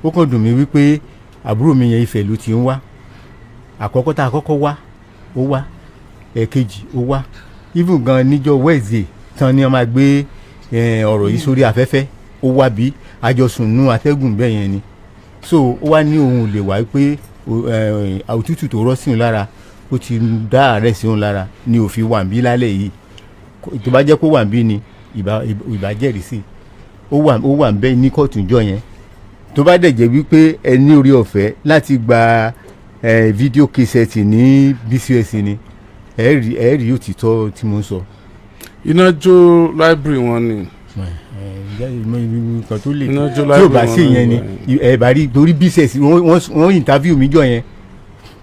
ó kàn dùn mí wípé àbúrò mi yẹn Ifẹ̀ ló ti ń wá àkọ́kọ́ tá a kọ́kọ́ wá ó wá ẹ̀ẹ̀kejì ó wá even gan níjọ́ Wednesday tán ni wọ́n máa gbé ọ̀rọ̀ yìí sórí afẹ́fẹ́ ó wá bí àjọsùnnú atẹ́gùn bẹ́ẹ̀ yẹn ni so ó wá ní òun ò lè wá pé òtútù tó rọ́ sí òun lára ó ti dá àárẹ̀ sí òun lára ni òfin wà ń bí lálẹ́ yìí tó bá jẹ́ kó wà ń bí ni ìbá jẹ́rìí sí ó wà ń bẹ́ ní kóòtù ìjọ yẹn tó bá dẹ̀ jẹ́ wípé ẹ ní orí ọ̀fẹ́ láti gba fídíò kẹsẹ̀tì ní BCS ni ẹ rí òtítọ́ tí mo ń sọ. iná jó library wọn ni. nǹkan tó lè tí ò bá sí yẹn ni ẹ bá rí torí BCS wọ́n interview mi jọ yẹn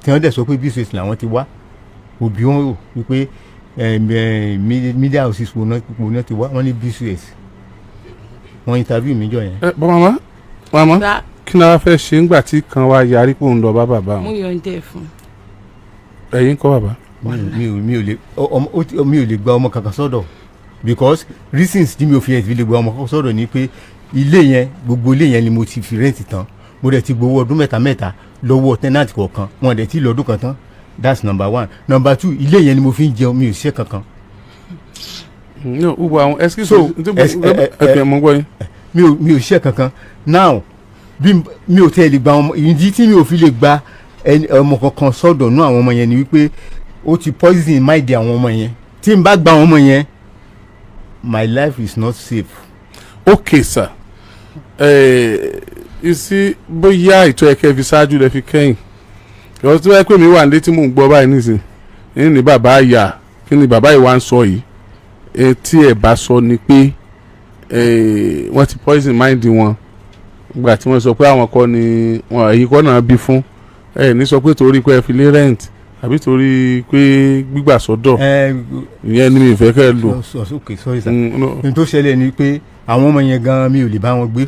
tí wọ́n dẹ̀ sọ pé BCS làwọn ti wá òbí wọn rò wípé media houses wo náà ti wá wọ́n ní BCS wọ́n interview mi jọ yẹn. mama kí ni a fẹ́ ṣe ńgbà tí kan wá yarí pò ń lọ bá bàbá wọn. mo yọ ǹdẹ fún. ẹ̀yin kọ́ bàbá. mi ò lè gba ọmọ kankan sọ́dọ̀ because reasons tí mi ò fi ẹ̀ fi lè gba ọmọ kankan sọ́dọ̀ ni pé gbogbo ilé yẹn ni mo ti fi rẹ́ǹtì tán mo dẹ̀ ti gbowó ọdún mẹ́ta lọ́wọ́ tẹ́nàtì kọ̀ọ̀kan wọn dẹ̀ ti lọ́dún kan tán that's number 1. Number 2 ilé yẹn ni mo fi ń jẹun mi ò ṣe kankan. no ubo àwọn excuse mo gbọ́ yín. mi ò ṣe kankan now bí mi ò tẹ́ lè gba ọmọ ìdí tí mi ò fi lè gba ọmọ kankan sọ́dọ̀ nú àwọn ọmọ yẹn ni wípé ó ti poison mind àwọn ọmọ yẹn tí n bá gba àwọn ọmọ yẹn my life is not safe. Okay sir you see bóyá ìtọ́ ẹ̀kẹ́ fi ṣáájú lẹ fi kẹ́yìn ìwọ́n tí wọ́n pè mí wà nílé tí mò ń gbọ́ báyìí nísìn ní bàbá àyà kí ni bàbá yìí wá ń sọ yìí tí ẹ̀ bá sọ ni pé wọ́n ti poison mind wọn gbà tí wọ́n sọ pé àwọn kọ́ ni wọn èyí kọ́ náà bí fún ní sọ pé torí pé ẹ fi lé rent àbí torí pé gbígbà sọ́dọ̀ ìyẹn ni mi fẹ́ kẹ́ ẹ lò. okay sorry sir n tó ṣẹlẹ̀ ni pé àwọn ọmọ yẹn gan mi ò lè bá wọn gbé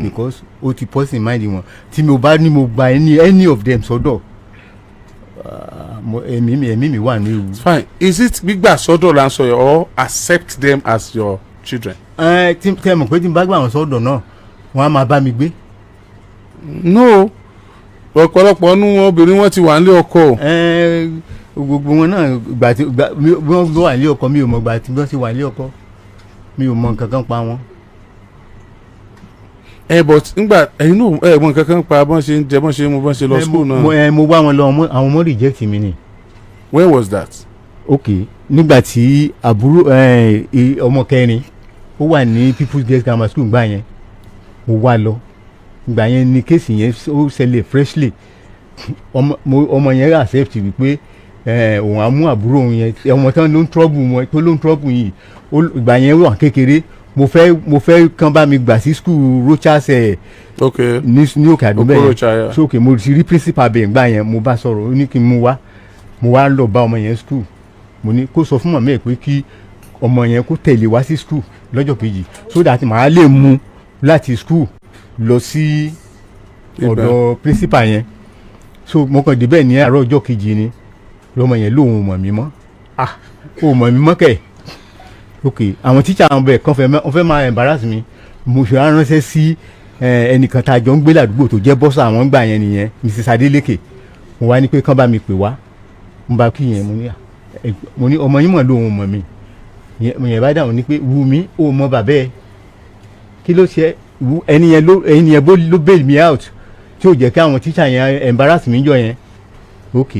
because ó ti poison mind wọn tí mo bá ní mo gba any of them sọ́dọ̀ ẹ̀mí mi wà ní ewu. fine is it gbígbà sọ́dọ̀ la ń sọ yẹn or accept them as your children. tẹ́ mọ̀ pé tí n bá gbà wọn sọ́dọ̀ náà wọ́n á máa bá mi gbé. no ọ̀pọ̀lọpọ̀ ọ̀nù obìnrin wọn ti wà nílé ọkọ. gbogbo wọn náà gbà tí wọ́n wà nílé ọkọ mi ò mọ̀ gbà tí wọ́n ti wà nílé ọkọ mi ò mọ̀ nǹkan kan pa wọn. But ngbà ẹ̀yin náà mọ̀ nǹkan kan pa bọ́n ṣe ń jẹ bọ́n ṣe ń mu bọ́n ṣe lọ school náà. mo wá wọn lọ àwọn ọmọ reject mi ni. when was that. okay nígbà tí àbúrò ọmọ kẹrin ó wà ní People's Girls Grammar School gbà yẹn mo wá lọ gbà yẹn ni kéèsì yẹn ó ṣẹlẹ̀ freshly ọmọ yẹn accept wípé òun á mú àbúrò òun yẹn ọmọ tán ló ń trọ́bù wọn tó ló ń trọ́bù yìí ìgbà yẹn wà kékeré mo fẹ́ kán bá mi gbà sí school Rochas ní òkè àdúgbò yẹn sókè mo ti rí principal bẹ́ẹ̀ gbà yẹn mo bá sọ̀rọ̀ ó ní kí n mú wá mo wá lọ bá ọmọ yẹn school mo ní kó sọ fún màmá ẹ̀ pé kí ọmọ yẹn kó tẹ̀lé wá sí school lọ́jọ́ kejì so that màá lè mú láti school lọ sí ọ̀dọ̀ principal yẹn so mo kàn débẹ̀ ní àárọ̀ ọjọ́ kejì ni lọ́mọ yẹn lóun mọ̀ mí mọ́ ó mọ̀ mí mọ́ kẹ̀ ok àwọn tíṣà àwọn bẹ̀ kan fẹ́ máa embarrass mi mo ṣe ránṣẹ́ sí ẹnìkan tá a jọ ń gbé ládùúgbò tó jẹ́ bọ́sà àwọn gbà yẹn nìyẹn Mrs Adeleke mo wá ní pé kán bá mi pè wá mo bá kí yẹn mo ní ọmọ yín mọ̀ lóun mọ̀ mi yẹn bá dáhùn ní pé Wùmí ó mọ bàbá ẹ kí ló ṣe ẹni yẹn ló bail me out tí ò jẹ́ kí àwọn tíṣà yẹn embarrass mi jọ yẹn ok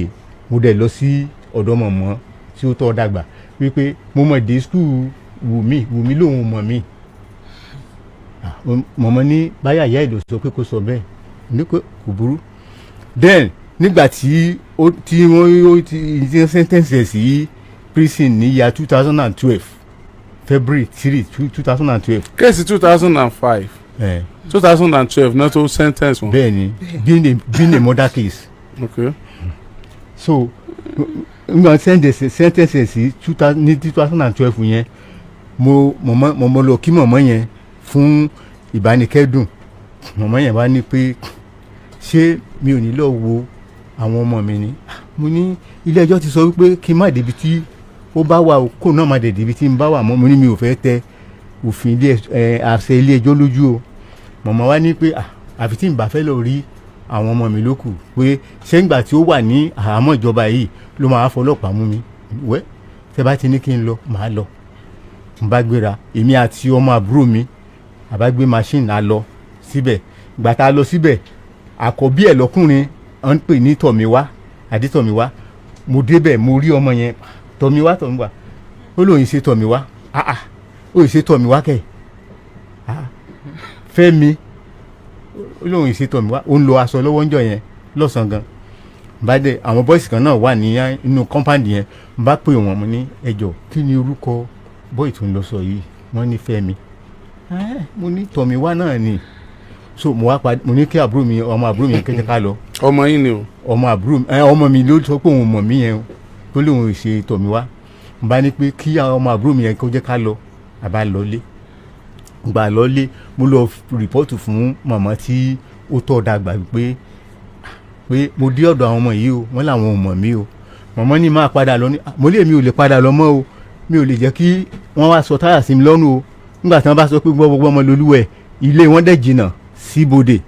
mo dẹ̀ lọ sí ọ̀dọ̀ mọ̀mọ́ tí ó tọ́ dàgbà wípé mo mọ̀ dé skul Wùmí lòun mọ̀ mí mọ̀mọ́ ní báyà ìyá ìlú sọ pé kó sọ bẹ́ẹ̀ ní kò burú then nígbà tí wọ́n ti sentence sí prison ní ya 2012 February 3 2012. kéèsì 2005 2012 náà tó sentence wọn. bẹ́ẹ̀ni being a murder case. okay. so ngbà sentence sí 2012 yẹn mo lọ kí mọ̀mọ́ yẹn fún ìbánikẹ́dùn mọ̀mọ́ yẹn wá ní pé ṣé mi ò ní lọ wo àwọn ọmọ mi ni mo ní ilé ẹjọ́ ti sọ wípé kí n má débi tí ó bá wà kó náà má débi tí n bá wà mọ́ mo ní mi ò fẹ́ tẹ òfin àṣẹ ilé ẹjọ́ lójú o mọ̀mọ́ wá ní pé àfi tí n bá fẹ́ lọ rí àwọn ọmọ mi lókù pé ṣé ńgbà tí ó wà ní àhámọ́ ìjọba yìí ló máa fọlọ́pàá mú mi wẹ́ tẹ bá ti ní kí n lọ màá lọ n bá gbéra èmi àti ọmọ àbúrò mi àbá gbé machine a lọ síbẹ̀ ìgbà tá a lọ síbẹ̀ àkọ́bí ẹ̀ lọ́kùnrin à ń pè ní Tọ̀míwá Adétọ̀míwá mo débẹ̀ mo rí ọmọ yẹn Tọ̀míwá ó lóun ṣe Tọ̀míwá ó ṣe Tọ̀míwá kẹ̀ Fẹ́mi ó lóun ṣe Tọ̀míwá ó ń lo aṣọ lọ́wọ́ ń jọ yẹn lọ́sàn-án gan bàdé àwọn bọ́ìsì kan náà wà ní inú kọ́ńpáàdì yẹn bá pè wọ́n mo ní ẹjọ́ kí ni orúkọ bọ́ì tó ń lọ sọ yìí wọ́n ní Fẹ́mi mo ní Tọ̀míwá náà ni so mo ní kí ọmọ àbúrò mi kẹ́kẹ́ ká lọ. ọmọ yín ni o. ọmọ mi ló sọ pé òun mọ̀ mí yẹn tó lóun ṣe Tọ̀míwá mo bá ní pé kí ọmọ àbúrò mi yẹn kó jẹ́ ká lọ àbá lọlé gbà lọlé mo lọ rìpọ́tù fún màmá tí ó tọ́ dàgbà pé mo dé ọ̀dọ̀ àwọn ọmọ yìí o wọ́n làwọn ò mọ̀ mí o màmá ní máa padà lọ ní mo lè mi ò lè padà lọ mọ́ o mi ò lè jẹ́ kí wọ́n wá sọ táyà sí mi lọ́rùn o nígbà tí wọ́n bá sọ pé gbogbo ọmọ lolúwẹ̀ ilé wọn dẹ̀ jìnnà síbodè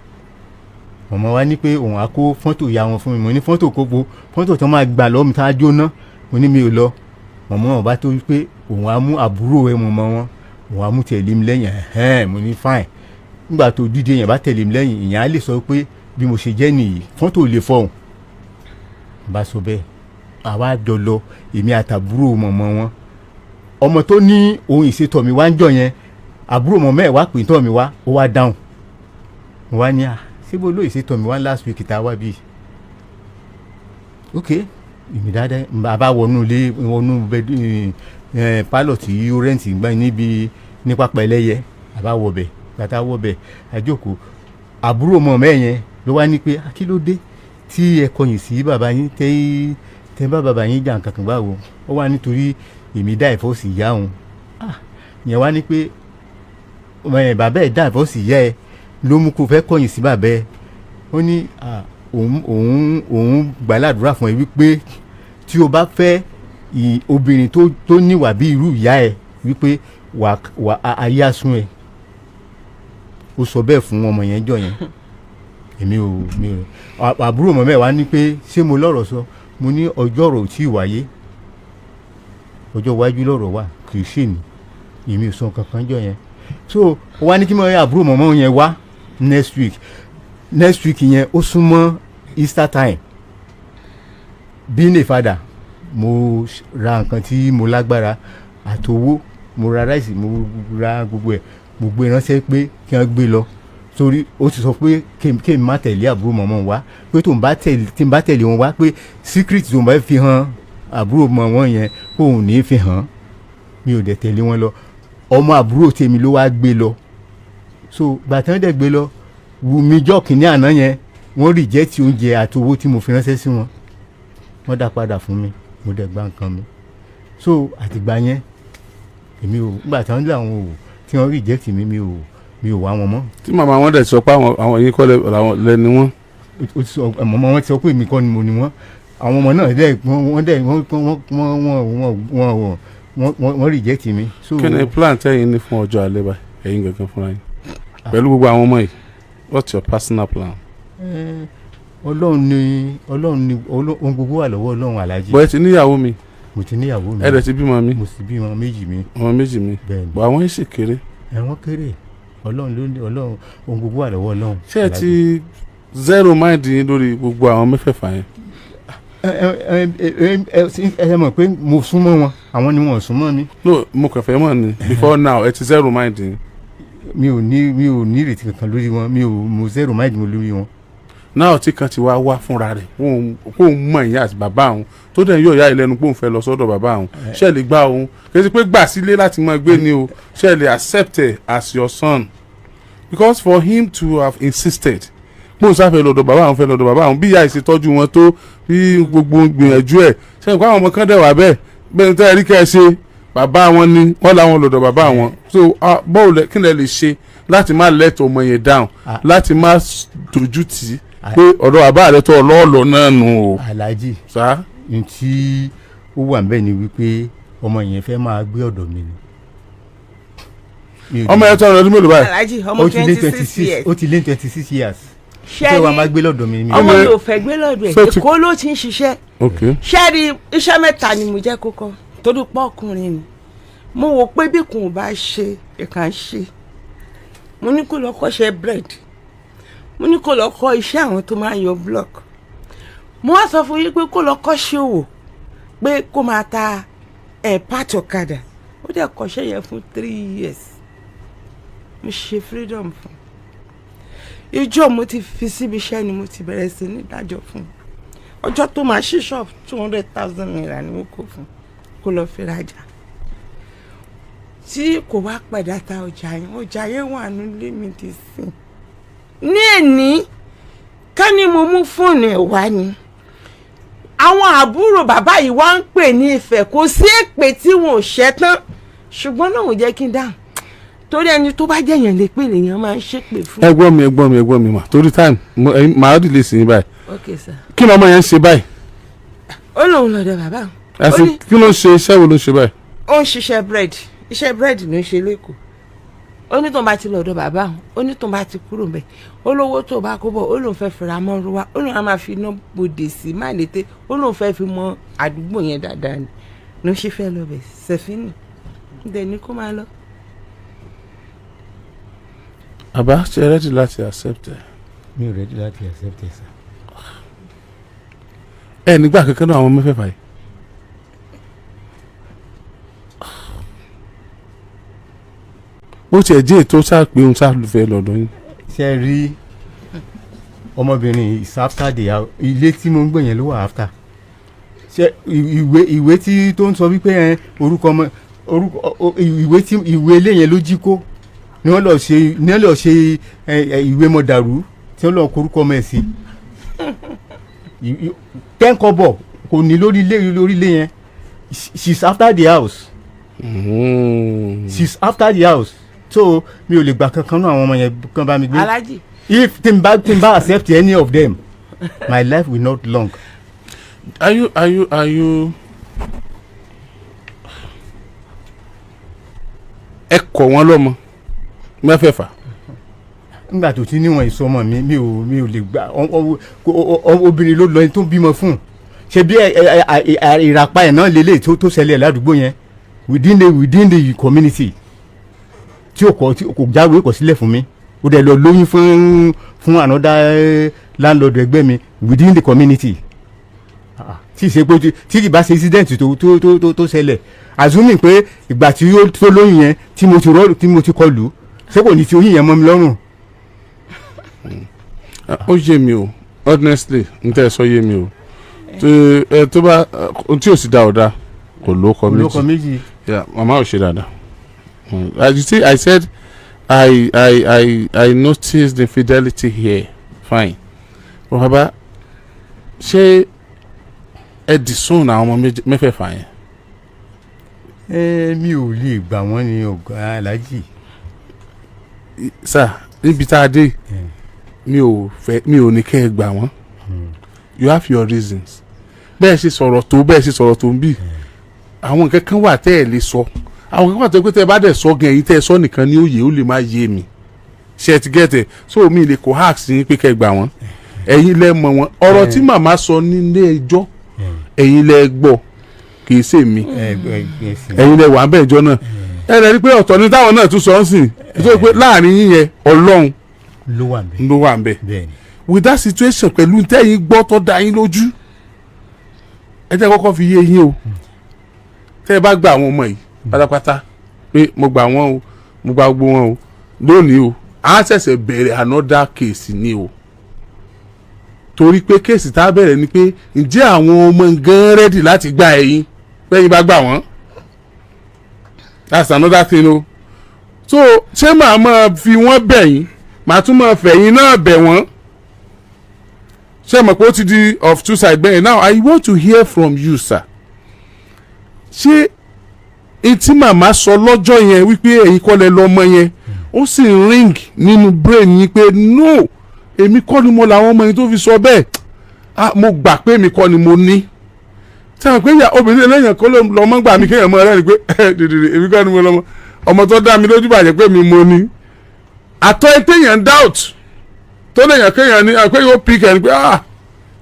màmá wa ní pé òun á kó fọ́tò ìyá wọn fún mi mo ní fọ́tò kópo fọ́tò tó máa gbà lọ́mù tá a jóná mo ní mi ò lọ màmá wọn bá tó pé òun á mú àbúrò ẹ̀ mọ̀mọ́ wọn òun á mú tẹ̀lé mi lẹ́yìn mo ní fine nígbà tó dídé yẹn bá tẹ̀lé mi lẹ́yìn ìyẹn á lè sọ pé bí mo ṣe jẹ́ nìyí fọ́tò lè fọ̀hún bá sọ bẹ́ẹ̀ àwa jọ lọ èmi àtàbúrò mọ̀mọ́ wọn ọmọ tó ní ohun ìṣètọ̀míwá ń jọ yẹn àbúrò mọ̀mọ́ ẹ̀ wá pè Tọ̀míwá ó wá dáhùn mo wá ní síbo ló ìṣètọ̀míwá last week tá a wá bíi ok èmi dáadáa bàbá wọnú pálọ̀ tí ó rẹ́ǹtì gbá ní pápá ẹlẹ́yẹ bàbá wọbẹ̀ bàtà wọbẹ̀ àjòkó àbúrò mọ̀mọ́ ẹ̀ yẹn ló wá ní pé kí ló dé tí ẹ kọyìn sí bàbá yín tẹ́ bá bàbá yín jà nǹkan kan báwo ó wá nítorí èmi dá ìfọ́sì ìyá òun yẹn wá ní pé bàbá ẹ̀ dá ìfọ́sì ìyá ẹ ló mú kó fẹ́ kọyìn sí bàbá ẹ ó ní òun gbàládùra fún ẹ wípé tí o bá fẹ́ obìnrin tó níwà bí irú ìyá ẹ wípé wà ayé asún ẹ ó sọ bẹ́ẹ̀ fún ọmọ yẹn jọ yẹn èmi ò àbúrò mọ̀ mẹ́wàá ní pé ṣé mo lọ́rọ̀ sọ mo ní ọjọ́ ọ̀rọ̀ ò tí ì wáyé ọjọ́ iwájú lọ́rọ̀ wà kì í ṣe ní èmi ò sọ kankan jọ yẹn so wá ní kí mo rí àbúrò mọ̀mọ́ yẹn wá next week yẹn ó súnmọ́ Easter time being a father mo ra nǹkan tí mo lágbára àtowó mo ra ráìsì mo ra gbogbo ẹ̀ mo gbé ránṣẹ́ pé kí wọ́n gbé lọ torí ó ti sọ pé kí n má tẹ̀lé àbúrò mọ̀mọ́ wá pé tí n bá tẹ̀lé wọn wá pé secret tó ń bá fi hàn àbúrò mọ wọn yẹn kó òun ní fi hàn mi ò dẹ̀ tẹ̀lé wọn lọ ọmọ àbúrò tèmi ló wá gbé lọ so gbàtàn dẹ̀ gbé lọ Wùmí jọ́ kìíní àná yẹn wọ́n rìjẹ́tì oúnjẹ àti owó tí mo fi ránṣẹ́ sí wọn wọ́n dá padà fún mi mo dẹ̀ gba nǹkan mi so àtìgbà yẹn èmi ò gbà tí wọ́n lé àwọn òwò tí wọ́n rìjẹ́tì mi ò wá wọn mọ́. tí màmá wọn dẹ̀ sọ pé àwọn yìí kọ́ lẹ́ni wọn. màmá wọn ti sọ pé èmi kọ́ ni mo ni wọ́n àwọn ọmọ náà dẹ̀ wọ́n rìjẹ́tì mi. kí ni plan tẹ́yìn ní fún ọjọ́ alẹ́ báyìí ẹ̀yin gangan fúnra yín pẹ̀lú gbogbo àwọn ọmọ yìí what's your personal plan. Ọlọ́run ni ohun gbogbo wà lọ́wọ́ Ọlọ́run Alhaji. bọ́ ẹ ti níyàwó mi. mo ti níyàwó mi. ẹ dẹ̀ ti bímọ mi. mo sì bímọ méjì mi. ọmọ méjì mi. bẹ́ẹ̀ni. bọ́ àwọn yìí sì kéré. wọ́n kéré Ọlọ́run ló ní Ọlọ́run ohun gbogbo wà lọ́wọ́ Ọlọ́run. ṣé ẹ ti zero mind yín lórí gbogbo àwọn mẹ́fẹ̀ẹ̀fà yẹn. ẹ mọ̀ pé mo súnmọ́ wọn àwọn ni wọn ò súnmọ́ mi. no mo kàn fẹ́ mọ̀ ni before now ẹ ti zero mind yín. mi ò ní ìrètí kankan lórí wọn mo zero mind mo lórí wọn. náà tí kan ti wá fúnra rẹ̀ kóun mọ̀ ìyá àti bàbá òun tó dẹ̀ yóò yá ìlẹ́nu pé òun fẹ́ lọ sọ́dọ̀ bàbá òun ṣe lè gbà òun kì í ṣe pé gbà sílé láti máa gbé ni o ṣe lè accept it as your son because for him to have insisted pé òun sáfẹ́ lọ́dọ̀ bàbá òun fẹ́ lọ́dọ̀ bàbá òun bí ìyá ìṣètọ́jú wọn tó bí gbogbo gbìyànjú ẹ̀ ṣe nǹkan àwọn ọmọ kan dẹ̀ wà bẹ́ẹ̀ bẹ́ẹ̀ ni tẹ́ ẹ rí kẹ́ ẹ ṣe bàbá wọn ni wọ́n làwọn lọ́dọ̀ bàbá wọn so bọ́ọ̀lù kí lẹ lè ṣe láti má let ọmọ yẹn down láti má dojú tì í pé ọ̀dọ̀ bàbá rẹ tó ọlọ́ọ̀lọ́ náà nù o. Alhaji sá. n tí ó wà nbẹ ni wípé ọmọ yẹn fẹ́ máa gbé ọ̀dọ̀ mi ni. ọmọ yẹn tó ọ̀rọ̀ ọdún mélòó báyìí. Alhaji ọmọ 26 years. ó ti lé 26 years. ṣé wàá máa gbé lọ́dọ̀ mi. ọmọ yóò fẹ́ gbé lọ́dọ̀ ẹ̀ Èkó ló ti ń ṣiṣẹ́. ṣẹ́ẹ̀rì iṣẹ́ mẹ́ta ni mo jẹ́ kókó torí pọ́ ọkùnrin ni mo wò pé bí kò bá ṣe ìkà ń ṣe mo ní kó lọ kọ́ṣẹ́ bread mo ní kó lọ kọ́ iṣẹ́ àwọn tó máa ń yọ block mo wá sọ fún yín pé kó lọ kọ́ṣẹ́ òwò pé kó máa ta part ọ̀kadà ó dẹ̀ kọ́ṣẹ́ yẹn fún 3 years mo ṣe freedom fún ìjọ mo ti fi síbi iṣẹ́ ni mo ti bẹ̀rẹ̀ sí ní ìdájọ́ fún ọjọ́ tó máa ṣí shop 200,000 naira ni mo kó fún kó lọ fi rajà tí kò wá padà ta ọjà yẹn wà nílé mi dì sí ní èní ká ní mo mú fóònù ẹ̀ wá ni àwọn àbúrò bàbá yìí wá ń pè ní ìfẹ́ kò sí èpè tí wọn ò ṣẹ́ tán ṣùgbọ́n náà ò jẹ́ kí n dáhùn torí ẹni tó bá jẹ̀yàn lè pè lèèyàn máa ń ṣépè fún. ẹ̀gbọ́n mi mà torí time màá dìde sí i báyìí. ok sir. kí ni ọmọ yẹn ń ṣe báyìí. ó lóun lọ́dọ̀ bàbá. ẹ̀sìn kí ló ń ṣe iṣẹ́ wo ló ń ṣe báyìí. ó ń ṣiṣẹ́ búrẹ́dì iṣẹ́ búrẹ́dì ló ń ṣe lẹ́kọ̀ọ́ ó ní tó bá ti lọ́dọ̀ bàbá òun ó ní tó bá ti kúrò mbẹ̀ ó lówó tó bá kó bọ̀ ó lóun fẹ́ fira mọ́rú wa ó lóun á máa fi iná bòdè sí má létè ó lóun fẹ́ fi mọ àdúgbò yẹn dáadáa ni ló ṣe fẹ́ lọ bẹ̀ sẹ́fínì ǹdẹ̀ ní kó máa lọ. àbá ṣe ready láti accept ẹ. mi ò ready láti accept ẹ sá. ẹ nígbà kankan náà àwọn mẹ́fẹ̀ẹ̀fà yìí. bó tiẹ̀ jẹ́ ètò sáàpé ohun sáàlùfẹ́ lọ́dọ̀ yín. ṣe rí ọmọbìnrin is after the house ilé tí mo ń gbé yẹn ló wà after ṣe ìwé tí tó ń sọ wípé orúkọ ọmọ ìwé ilé yẹn ló jí kó ni wọ́n lọ ṣe ìwé mọ̀dàrú tí wọ́n lọ korúkọ ọmọ ẹ̀ sí 10 kọ́bọ̀ kò ní lórí ilé yẹn she's after the house. She's after the house so mi ò lè gbà kankan náà àwọn ọmọ yẹn kan bá mi gbé. Alhaji. if tí n bá accept any of them my life will not long. Are you ẹ kọ̀ wọ́n lọ́mọ mẹ́fẹ̀ẹ̀fà. nígbà tó ti níwọ̀n ìsọmọ mi ò lè gbà obìnrin ló lọ ẹni tó bímọ fún ṣe bí ìràpá ẹ̀ náà lélẹ̀ tó ṣẹlẹ̀ ládùúgbò yẹn within the community tí kò jáwé kò sílẹ̀ fún mi ó dẹ̀ lọ lóyún fún another landlord ẹgbẹ́ mi within the community tí ṣe pé tí kì bá ṣe incident tó ṣẹlẹ̀ assuming pé ìgbà tí ó tó lóyún yẹn tí mo ti kọlù ṣé kò ní ti oyún yẹn mọ́ mi lọ́rùn. ó yé mi o honestly n tẹ́ ẹ sọ yé mi o tó bá ohun tí ò sì dá ọ̀dà kò lóko méjì màmá ò ṣe dáadáa. You see, I said I noticed the infidelity here. Fine. But baba, ṣé ẹ disown àwọn ọmọ mẹ́fẹ̀ẹ̀fà yẹn? Mi ò lè gbà wọ́n ní ọ̀gá aláàjì. Sir, níbi tá a dé mi ò ní kẹ́ ẹ gbà wọ́n. You have your reasons. Bẹ́ẹ̀ ṣe sọ̀rọ̀ tó ń bì. Àwọn nǹkan kan wà tẹ́ ẹ lè sọ. Àwọn nǹkan wà tẹ́ pé tẹ́ ẹ bá dẹ̀ sọ gan ẹ̀yin tẹ́ ẹ sọ nìkan ní òye ó lè má yé mi. Ṣé ti get it? So mi lè kó hacks ní pé kẹ́ ẹ gbà wọ́n. Ẹ̀yin lẹ mọ̀ wọ́n. Ọ̀rọ̀ tí màmá sọ nílé ẹjọ́ ẹ̀yin lẹ gbọ́ kì í ṣe mi. Ẹ̀yin lẹ wà bẹ́ẹ̀ ẹjọ́ náà. Ẹ rẹ̀ rí pé ọ̀tọ̀ ni táwọn náà tún sọ ń sìn. Ètò pé láàrin yín yẹn Ọlọ́run ló wà ń bẹ̀. With that situation pẹ̀lú tẹ́yìn gbọ́ tó dá yín lójú ẹ jẹ́ kọ́kọ́ fi yé yín o tẹ́ ẹ bá gba àwọn ọmọ yìí pátápátá pé mo gbà wọ́n o mo gba gbogbo wọn o lónìí o á ṣẹ̀ṣẹ̀ bẹ̀rẹ̀ another case ni o torí pé kéèsì tá a bẹ̀rẹ̀ ni pé ǹjẹ́ àwọn ọmọ gan rẹ́dì láti gba ẹ̀yin bẹ́yìn bá gbà wọ́n that's another thing o so ṣé màá máa fi wọ́n bẹ̀ yín màá tún máa fẹ̀yìn náà bẹ̀ wọ́n ṣé mọ̀ pé ó ti di of two sides bẹ́ẹ̀ now I want to hear from you sir ṣé etí màmá sọ lọ́jọ́ yẹn wípé ẹ̀yin kọ́ lẹ lọ́mọ yẹn ó sì ring nínú brain yín pé no èmi kọ́ ni mo làwọn ọmọ yẹn tó fi sọ bẹ́ẹ̀ mo gbà pé èmi kọ́ ni mo ní sẹ́wọ̀n pé obìnrin ẹlẹ́yìn kọ́ lọ́mọ gbà mí kéèyàn mọ́ rẹ́rìn pé dìdìrì èmi kọ́ ni mo lọ́mọ ọmọ tó dá mi lójú bàjẹ́ pé mi mo ní àtọ́ ẹ téèyàn doubt tó lèyàn kéèyàn ní pé yóò pick ẹni pé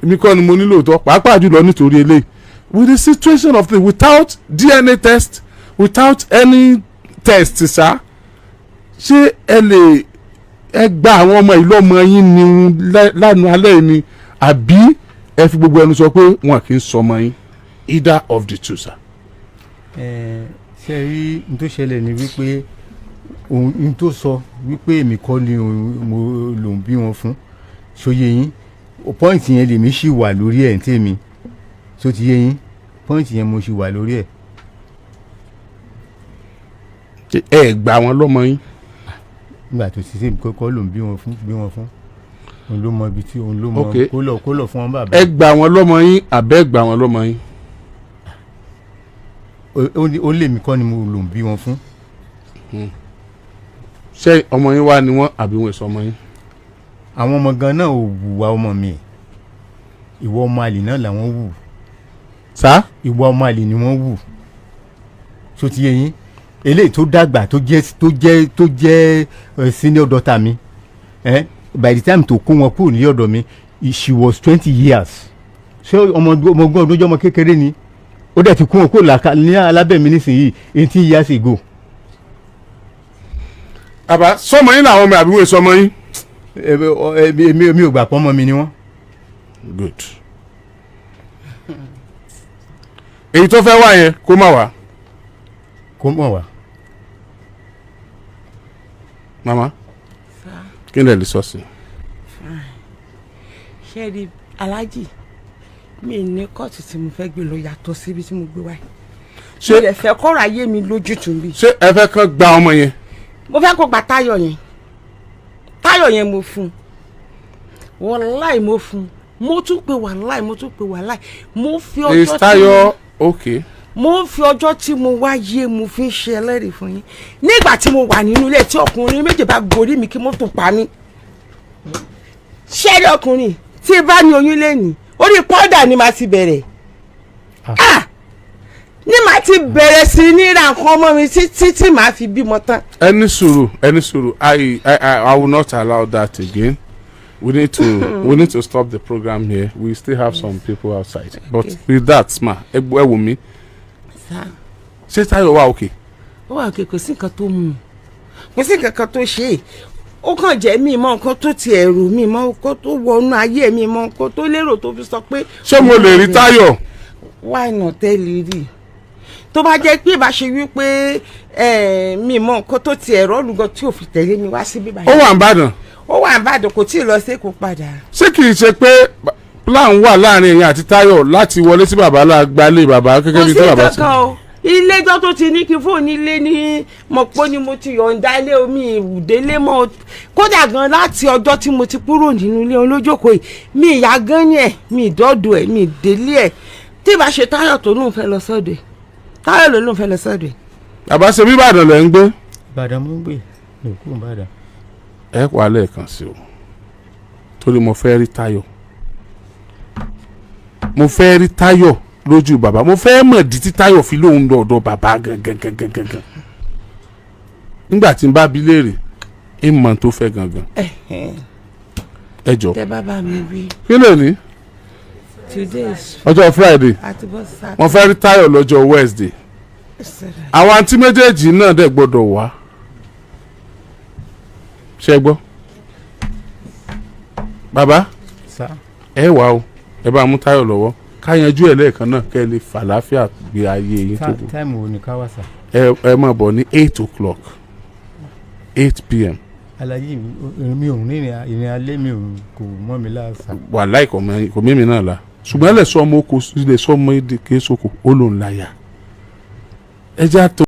èmi kọ́ ni mo ní lóòótọ́ pàápàá jùlọ nítorí eléyìí with the situation of things without DNA test without any test ṣá ṣé ẹ gba àwọn ọmọ ìlú ọmọ yín ní lánàá alẹ́ ni àbí ẹ fi gbogbo ẹnu sọ pé wọn kì í sọmọ yín either of the two sir. ṣe rí n tó ṣẹlẹ̀ ni wípé n tó sọ wípé èmi kọ́ ni mo lòún bí wọn fún ṣòye yín pọ́ìntì yẹn lèmi ṣì wà lórí ẹ̀ ń tèmi tó ti yé yín pọ́ìntì yẹn mo ṣì wà lórí ẹ̀. ẹ gbà wọn lọ́mọ yín. nígbà tó ti ṣe kọ́kọ́ lòún bí wọn fún òun ló mọ ibi tí òun ló mọ kó lọ fún wọn bàbá. ẹ gbà wọn lọ́mọ yín àbẹ́ gbà wọn lọ́mọ yín. ó lèmi kọ́ ni mo lòún bí wọn fún. ṣé ọmọ yín wá ni wọ́n àbí wọn èso ọmọ yín. àwọn ọmọ gan náà ò wùwà ọmọ mi ìwọ ọmọ àlè náà làwọn wù. sá. ìwọ ọmọ àlè ni wọ́n wù. tó ti yé yín eléyìí tó dàgbà tó jẹ́ senior daughter mi by the time tó kó wọn kúrò ní ọ̀dọ̀ mi she was 20 years. ṣé ọmọ ogún ọdún jọmọ kékeré ni ó dẹ̀ ti kó wọn kúrò ní alábẹ́ mi nísìnyí 18 years ago. àbá sọmọ yín làwọn ọmọ àbí wọn sọmọ yín. èmi ò gbà pọ́ ọmọ mi ni wọ́n. good. èyí tó fẹ́ wá yẹn kó má wá. kó mọ̀ wá. mama kí ni ẹ lè sọ sí. ṣé rí aláàjì mi ní kóòtù tí mo fẹ́ gbé lọ yàtọ̀ síbi tí mo gbé wáyé. ṣé mo lè fẹ́ kọ́ra ayé mi lójútùú bí. ṣé ẹ fẹ́ kán gba ọmọ yẹn. mo fẹ́ kó gba táyọ̀ yẹn mo fún wàláì mo fún mo tún pè wàláì mo fi ọjọ́ tí Táyọ̀ okay. mo fi ọjọ́ tí mo wáyé mo fi ń ṣe ẹlẹ́rìí fún yín nígbà tí mo wà nínú ilé tí ọkùnrin méjì bá gorí mi kí mọ́tò pa mí ṣẹ́rí ọkùnrin tí bá ní oyún lẹ́nìí orí pọ́dà ni màá ti bẹ̀rẹ̀ ní màá ti bẹ̀rẹ̀ sí ní ra nǹkan ọmọ mi títí tí màá fi bímọ tán. ẹni sùúrù I will not allow that again. We need to stop the program here. We still have some people outside. But with that ma ẹ wò mí. ṣé Táyọ̀ wà òkè. ó wà òkè kò sí nǹkan tó mú un kò sí nǹkan kan tó ṣe é ó kàn jẹ́ mi mọ nǹkan tó ti ẹ̀rù mi mọ nǹkan tó wọnú ayé mi mọ nǹkan tó lérò tó fi sọ pé. ṣé mo lè rí Táyọ̀. why not tẹ́lẹ̀ rí tó bá jẹ́ pé bá ṣe wípé mi mọ nǹkan tó ti ẹ̀rọ olùgọ́ tí ò fi tẹ̀lé mi wá sí bíbá yẹn. ó wà ń bàdàn. ó wà ń bàdàn kò tí ì lọ sí Èkó padà. ṣé kì í ṣe pé plan wà láàrin ẹ̀yin àti Táyọ̀ láti wọlé sí bàbá lágbálẹ̀ bàbá gẹ́gẹ́ bí tí bàbá ti. ilé ẹjọ́ tó ti ní kí fóònù ilé ní mọ̀pọ̀ ni mo ti yọ̀ǹda ilé omi ìdélé mọ́ kódà gan láti ọjọ́ tí mo ti kúrò nínú ilé olójókòó yìí mi ìyá gan yẹn mi ìdọ́dọ̀ ẹ̀ mi ìdélé ẹ̀ tí ìbá ṣe Táyọ̀ tó lóun fẹ́ lọ sọ́dọ̀ ẹ̀ Táyọ̀ ló lóun fẹ́ lọ sọ́dọ̀ ẹ̀. bàbá ṣe bí Ìbàdàn lẹ́ ń gbé. Ìbàdàn mo ń gbé lòkù Ìbàdàn. ẹ wà lẹ́ẹ̀kan sí o torí mo fẹ́ rí Táyọ̀ lójú bàbá mo fẹ́ mọ̀ di tí Táyọ̀ fi lóun lọ ọ̀dọ̀ bàbá gangan nígbà tí n bá bi léèrè ẹ mọ̀ tó fẹ́ gangan ẹ jọ. tẹ bàbá mi wí. kí lè ní. today is ọjọ́ Friday mo fẹ́ rí Táyọ̀ lọ́jọ́ Wednesday àwọn àǹtí méjèèjì náà dẹ̀ gbọ́dọ̀ wá ṣe gbọ́ bàbá ẹ wà o ẹ bá mú Táyọ̀ lọ́wọ́ ká yanjú ẹ lẹ́ẹ̀kan náà kẹ́ ẹ lè fàlàáfíà gbé ayé yín tó kù. táìmù wo ni ká wá sà. ẹ máa bọ̀ ní 8 p.m. Alhaji mi ò ní ìrìn alẹ́ mi ò kò mọ́ mi láàṣà. wàláì kò mímì náà la ṣùgbọ́n ẹ lè sọ ọmọ oko lè sọ ọmọ èdè kéésòkò ó lòun láyà ẹ já tó.